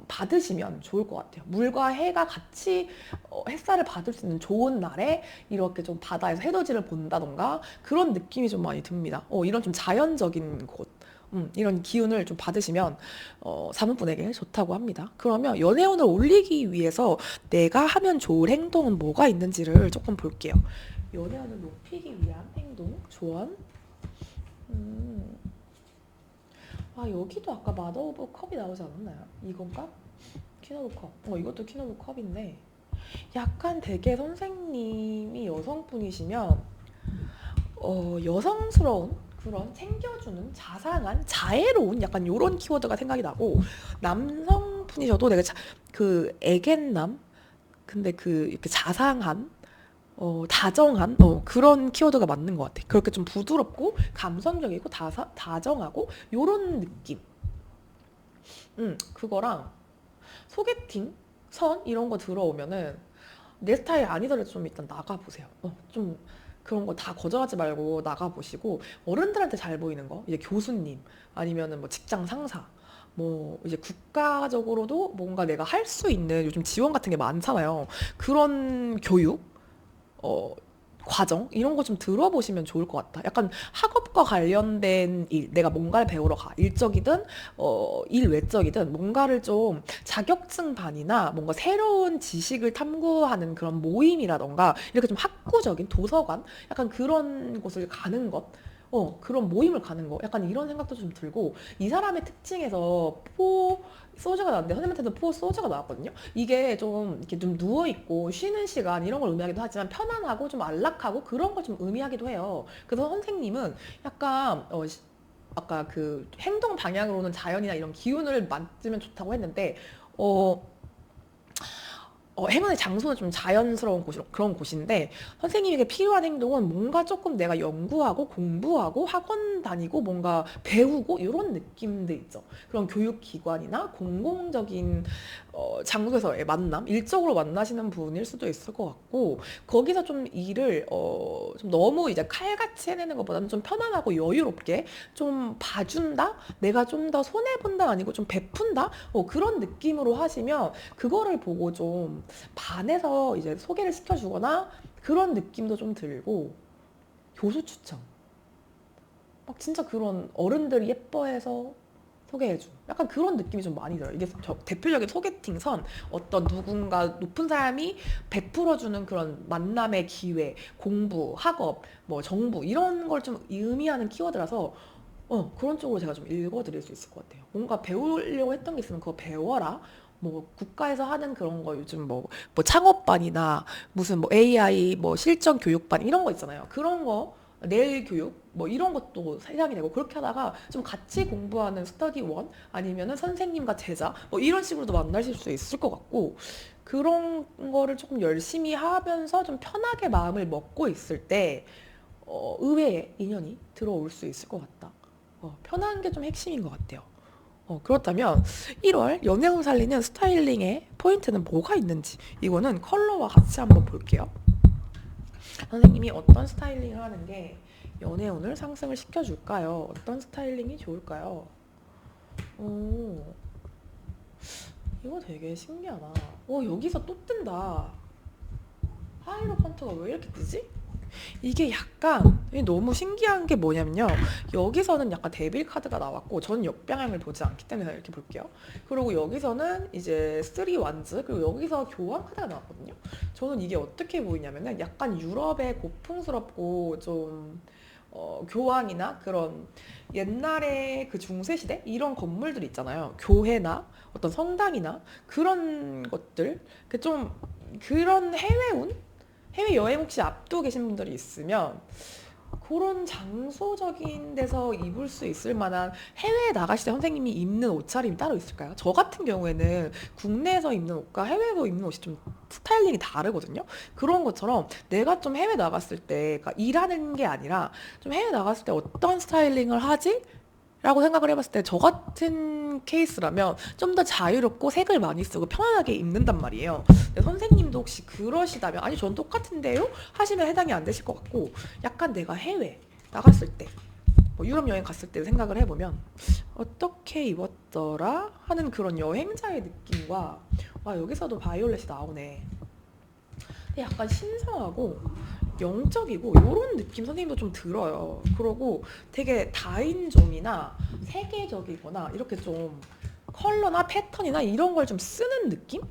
받으시면 좋을 것 같아요. 물과 해가 같이 햇살을 받을 수 있는 좋은 날에 이렇게 좀 바다에서 해돋이를 본다던가 그런 느낌이 좀 많이 듭니다. 이런 좀 자연적인 곳. 이런 기운을 좀 받으시면 사모분에게 좋다고 합니다. 그러면 연애운을 올리기 위해서 내가 하면 좋을 행동은 뭐가 있는지를 조금 볼게요. 연애운을 높이기 위한 행동, 조언. 음, 여기도 아까 마더 오브 컵이 나오지 않았나요? 이건가? 퀸 오브 컵. 이것도 퀸 오브 컵인데 약간 되게 선생님이 여성분이시면 여성스러운 그런 챙겨주는 자상한 자애로운 약간 요런 키워드가 생각이 나고 남성분이셔도 내가 그 애견남 근데 그 이렇게 자상한 다정한 그런 키워드가 맞는 것 같아. 그렇게 좀 부드럽고 감성적이고 다정하고 요런 느낌. 그거랑 소개팅 선 이런 거 들어오면은 내 스타일 아니더라도 좀 일단 나가보세요. 좀 그런 거 다 거절하지 말고 나가보시고 어른들한테 잘 보이는 거 이제 교수님 아니면은 뭐 직장 상사 뭐 이제 국가적으로도 뭔가 내가 할 수 있는 요즘 지원 같은 게 많잖아요. 그런 교육 어, 과정 이런 거 좀 들어보시면 좋을 것 같다. 약간 학업과 관련된 일, 내가 뭔가를 배우러 가. 일적이든 일 외적이든 뭔가를 좀 자격증 반이나 뭔가 새로운 지식을 탐구하는 그런 모임이라던가 이렇게 좀 학구적인 도서관 약간 그런 곳을 가는 것. 그런 모임을 가는 거. 약간 이런 생각도 좀 들고 이 사람의 특징에서 소주가 나왔는데 선생님한테도 소주가 나왔거든요. 이게 좀 이렇게 좀 누워 있고 쉬는 시간 이런 걸 의미하기도 하지만 편안하고 좀 안락하고 그런 걸 좀 의미하기도 해요. 그래서 선생님은 약간 아까 그 행동 방향으로는 자연이나 이런 기운을 만들면 좋다고 했는데 어 행운의 장소는 좀 자연스러운 그런 곳인데 선생님에게 필요한 행동은 뭔가 조금 내가 연구하고 공부하고 학원 다니고 뭔가 배우고 이런 느낌들 있죠. 그런 교육기관이나 공공적인 장소에서의 만남, 일적으로 만나시는 분일 수도 있을 것 같고 거기서 좀 일을 좀 너무 이제 칼같이 해내는 것보다는 좀 편안하고 여유롭게 좀 봐준다? 내가 좀 더 손해본다 아니고 좀 베푼다? 그런 느낌으로 하시면 그거를 보고 좀 반해서 이제 소개를 시켜주거나 그런 느낌도 좀 들고 교수 추천 막 진짜 그런 어른들이 예뻐해서 소개해줘 약간 그런 느낌이 좀 많이 들어요. 이게 대표적인 소개팅 선 어떤 누군가 높은 사람이 베풀어주는 그런 만남의 기회 공부 학업 뭐 정부 이런 걸 좀 의미하는 키워드라서 그런 쪽으로 제가 좀 읽어드릴 수 있을 것 같아요. 뭔가 배우려고 했던 게 있으면 그거 배워라. 뭐 국가에서 하는 그런 거 요즘 뭐 창업반이나 무슨 뭐 AI 뭐 실전 교육반 이런 거 있잖아요. 그런 거 내일 교육 뭐 이런 것도 세상이 되고 그렇게 하다가 좀 같이 공부하는 스터디원 아니면은 선생님과 제자 뭐 이런 식으로도 만나실 수 있을 것 같고 그런 거를 조금 열심히 하면서 좀 편하게 마음을 먹고 있을 때 의외의 인연이 들어올 수 있을 것 같다. 편한 게 좀 핵심인 것 같아요. 그렇다면 1월 연애운 살리는 스타일링의 포인트는 뭐가 있는지 이거는 컬러와 같이 한번 볼게요. 선생님이 어떤 스타일링을 하는 게 연애운을 상승을 시켜줄까요? 어떤 스타일링이 좋을까요? 오, 이거 되게 신기하다. 여기서 또 뜬다. 하이로판트가 왜 이렇게 뜨지? 이게 약간 너무 신기한 게 뭐냐면요. 여기서는 약간 데빌 카드가 나왔고 저는 역방향을 보지 않기 때문에 이렇게 볼게요. 그리고 여기서는 이제 3 완즈 그리고 여기서 교황 카드가 나왔거든요. 저는 이게 어떻게 보이냐면은 약간 유럽의 고풍스럽고 좀 교황이나 그런 옛날에 그 중세시대 이런 건물들 있잖아요. 교회나 어떤 성당이나 그런 것들 그 좀 그런 해외운 해외 여행 혹시 앞두고 계신 분들이 있으면 그런 장소적인 데서 입을 수 있을 만한 해외에 나가실 때 선생님이 입는 옷차림이 따로 있을까요? 저 같은 경우에는 국내에서 입는 옷과 해외에서 입는 옷이 좀 스타일링이 다르거든요. 그런 것처럼 내가 좀 해외 나갔을 때, 그러니까 일하는 게 아니라 좀 해외 나갔을 때 어떤 스타일링을 하지? 라고 생각을 해봤을 때 저 같은 케이스라면 좀 더 자유롭고 색을 많이 쓰고 편안하게 입는단 말이에요. 근데 선생님도 혹시 그러시다면 아니 전 똑같은데요? 하시면 해당이 안 되실 것 같고 약간 내가 해외 나갔을 때 뭐 유럽 여행 갔을 때 생각을 해보면 어떻게 입었더라 하는 그런 여행자의 느낌과 와 여기서도 바이올렛이 나오네. 근데 약간 신성하고 영적이고 이런 느낌 선생님도 좀 들어요. 그러고 되게 다인종이나 세계적이거나 이렇게 좀 컬러나 패턴이나 이런 걸 좀 쓰는 느낌?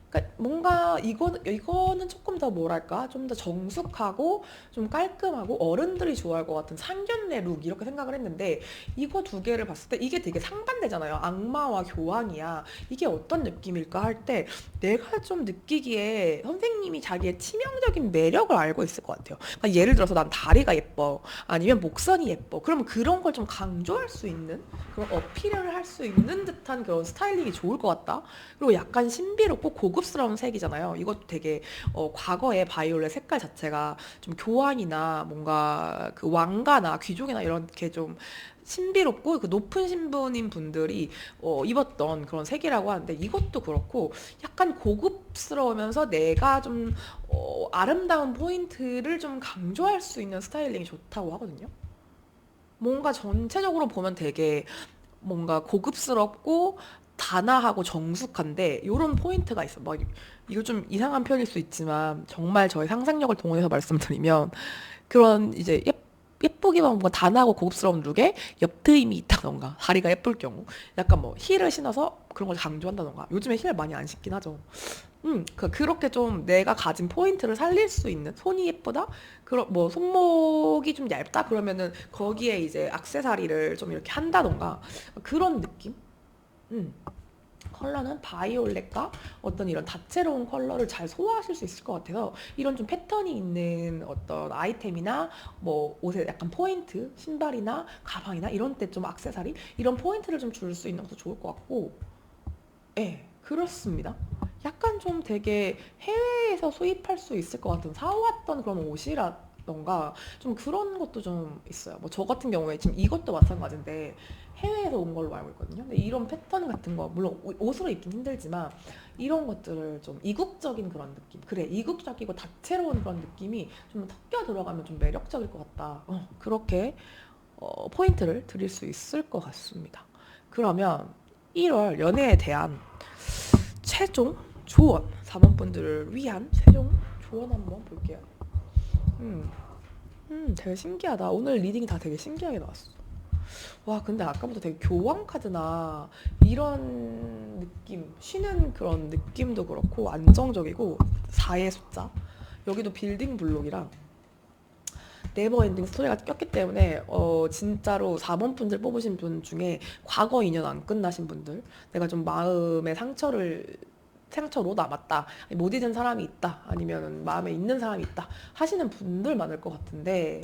그러니까 뭔가 이거는 조금 더 뭐랄까 좀 더 정숙하고 좀 깔끔하고 어른들이 좋아할 것 같은 상견례 룩 이렇게 생각을 했는데 이거 두 개를 봤을 때 이게 되게 상반되잖아요. 악마와 교황이야. 이게 어떤 느낌일까 할 때 내가 좀 느끼기에 선생님이 자기의 치명적인 매력을 알고 있을 것 같아요. 그러니까 예를 들어서 난 다리가 예뻐 아니면 목선이 예뻐 그러면 그런 걸 좀 강조할 수 있는 그런 어필을 할 수 있는 듯한 그런 스타일링이 좋을 것 같다. 그리고 약간 신비롭고 고급스러운 색이잖아요. 이것도 되게 과거의 바이올렛 색깔 자체가 좀 교황이나 뭔가 그 왕가나 귀족이나 이렇게 좀 신비롭고 그 높은 신분인 분들이 입었던 그런 색이라고 하는데 이것도 그렇고 약간 고급스러우면서 내가 좀 아름다운 포인트를 좀 강조할 수 있는 스타일링이 좋다고 하거든요. 뭔가 전체적으로 보면 되게 뭔가 고급스럽고 단아하고 정숙한데 요런 포인트가 있어. 막 이거 좀 이상한 표현일 수 있지만 정말 저의 상상력을 동원해서 말씀드리면 그런 이제 예쁘기만 뭔가 단아하고 고급스러운 룩에 옆트임이 있다던가 다리가 예쁠 경우 약간 뭐 힐을 신어서 그런 걸 강조한다던가 요즘에 힐 많이 안 신긴 하죠. 그렇게 좀 내가 가진 포인트를 살릴 수 있는 손이 예쁘다? 그런 뭐 손목이 좀 얇다? 그러면은 거기에 이제 액세서리를 좀 이렇게 한다던가 그런 느낌? 음. 컬러는 바이올렛과 어떤 이런 다채로운 컬러를 잘 소화하실 수 있을 것 같아서 이런 좀 패턴이 있는 어떤 아이템이나 뭐 옷에 약간 포인트, 신발이나 가방이나 이런 때 좀 액세서리 이런 포인트를 좀 줄 수 있는 것도 좋을 것 같고 예, 그렇습니다. 약간 좀 되게 해외에서 수입할 수 있을 것 같은 사왔던 그런 옷이라던가 좀 그런 것도 좀 있어요. 뭐 저 같은 경우에 지금 이것도 마찬가지인데 해외에서 온 걸로 알고 있거든요. 근데 이런 패턴 같은 거 물론 옷으로 입긴 힘들지만 이런 것들을 좀 이국적인 그런 느낌. 그래, 이국적이고 다채로운 그런 느낌이 좀 섞여 들어가면 좀 매력적일 것 같다. 그렇게 포인트를 드릴 수 있을 것 같습니다. 그러면 1월 연애에 대한 최종 조언 4번분들을 위한 최종 조언 한번 볼게요. 음, 되게 신기하다. 오늘 리딩이 다 되게 신기하게 나왔어. 와, 근데 아까부터 되게 교황 카드나 이런 느낌, 쉬는 그런 느낌도 그렇고 안정적이고 4의 숫자. 여기도 빌딩 블록이랑 네버엔딩 스토리가 꼈기 때문에 진짜로 4번 분들 뽑으신 분 중에 과거 인연 안 끝나신 분들 내가 좀 마음의 상처로 남았다. 못 잊은 사람이 있다. 아니면 마음에 있는 사람이 있다. 하시는 분들 많을 것 같은데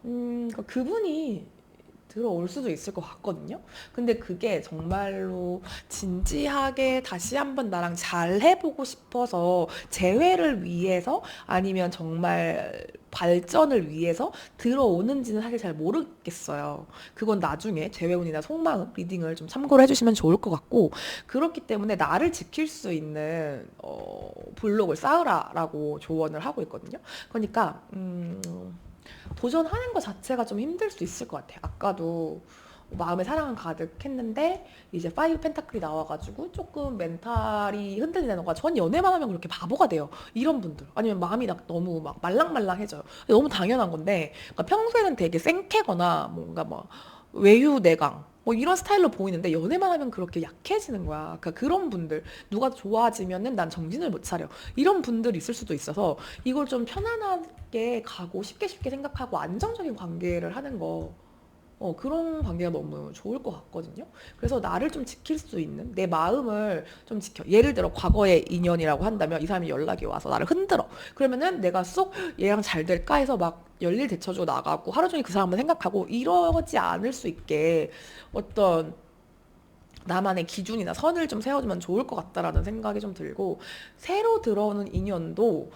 그러니까 그분이 들어올 수도 있을 것 같거든요. 근데 그게 정말로 진지하게 다시 한번 나랑 잘 해보고 싶어서 재회를 위해서 아니면 정말 발전을 위해서 들어오는지는 사실 잘 모르겠어요. 그건 나중에 재회운이나 속마음 리딩을 좀 참고를 해주시면 좋을 것 같고 그렇기 때문에 나를 지킬 수 있는 블록을 쌓으라라고 조언을 하고 있거든요. 그러니까 도전하는 것 자체가 좀 힘들 수 있을 것 같아요. 아까도 마음의 사랑은 가득했는데 이제 파이브 펜타클이 나와가지고 조금 멘탈이 흔들리는 거가 전 연애만 하면 그렇게 바보가 돼요. 이런 분들 아니면 마음이 너무 막 말랑말랑해져요. 너무 당연한 건데 그러니까 평소에는 되게 생캐거나 뭔가 뭐 외유내강 뭐 이런 스타일로 보이는데 연애만 하면 그렇게 약해지는 거야. 그러니까 그런 분들 누가 좋아지면은 난 정신을 못 차려. 이런 분들이 있을 수도 있어서 이걸 좀 편안하게 가고 쉽게 쉽게 생각하고 안정적인 관계를 하는 거 그런 관계가 너무 좋을 것 같거든요. 그래서 나를 좀 지킬 수 있는 내 마음을 좀 지켜. 예를 들어 과거의 인연이라고 한다면 이 사람이 연락이 와서 나를 흔들어. 그러면은 내가 쏙 얘랑 잘 될까 해서 막 열일 데쳐주고 나가고 하루 종일 그 사람만 생각하고 이러지 않을 수 있게 어떤 나만의 기준이나 선을 좀 세워주면 좋을 것 같다라는 생각이 좀 들고 새로 들어오는 인연도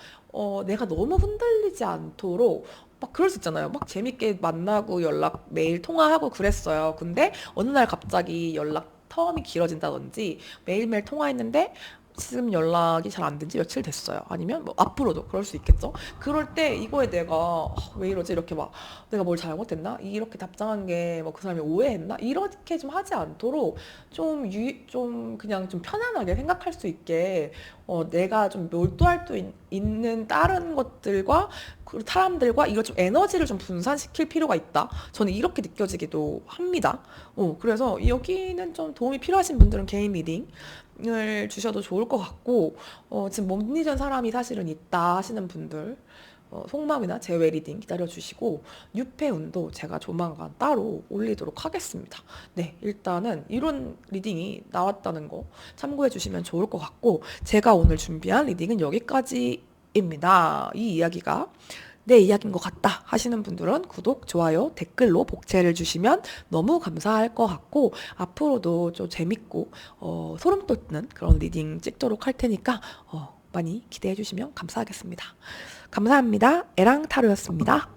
내가 너무 흔들리지 않도록 막 그럴 수 있잖아요. 막 재밌게 만나고 연락 매일 통화하고 그랬어요. 근데 어느 날 갑자기 연락 텀이 길어진다든지 매일매일 통화했는데 지금 연락이 잘 안 된 지 며칠 됐어요. 아니면 뭐 앞으로도 그럴 수 있겠죠. 그럴 때 이거에 내가 왜 이러지? 이렇게 막 내가 뭘 잘못했나? 이렇게 답장한 게 뭐 그 사람이 오해했나? 이렇게 좀 하지 않도록 좀 그냥 좀 편안하게 생각할 수 있게 내가 좀 몰두할 수 있는 다른 것들과 그 사람들과 이걸 좀 에너지를 좀 분산시킬 필요가 있다. 저는 이렇게 느껴지기도 합니다. 그래서 여기는 좀 도움이 필요하신 분들은 개인 리딩을 주셔도 좋을 것 같고 지금 못 잊은 사람이 사실은 있다 하시는 분들 속마음이나 재회 리딩 기다려주시고 뉴페운도 제가 조만간 따로 올리도록 하겠습니다. 네, 일단은 이런 리딩이 나왔다는 거 참고해 주시면 좋을 것 같고 제가 오늘 준비한 리딩은 여기까지입니다. 이 이야기가 내 이야기인 것 같다 하시는 분들은 구독, 좋아요, 댓글로 복제를 주시면 너무 감사할 것 같고 앞으로도 좀 재밌고 소름 돋는 그런 리딩 찍도록 할 테니까 많이 기대해 주시면 감사하겠습니다. 감사합니다. 에랑타로였습니다.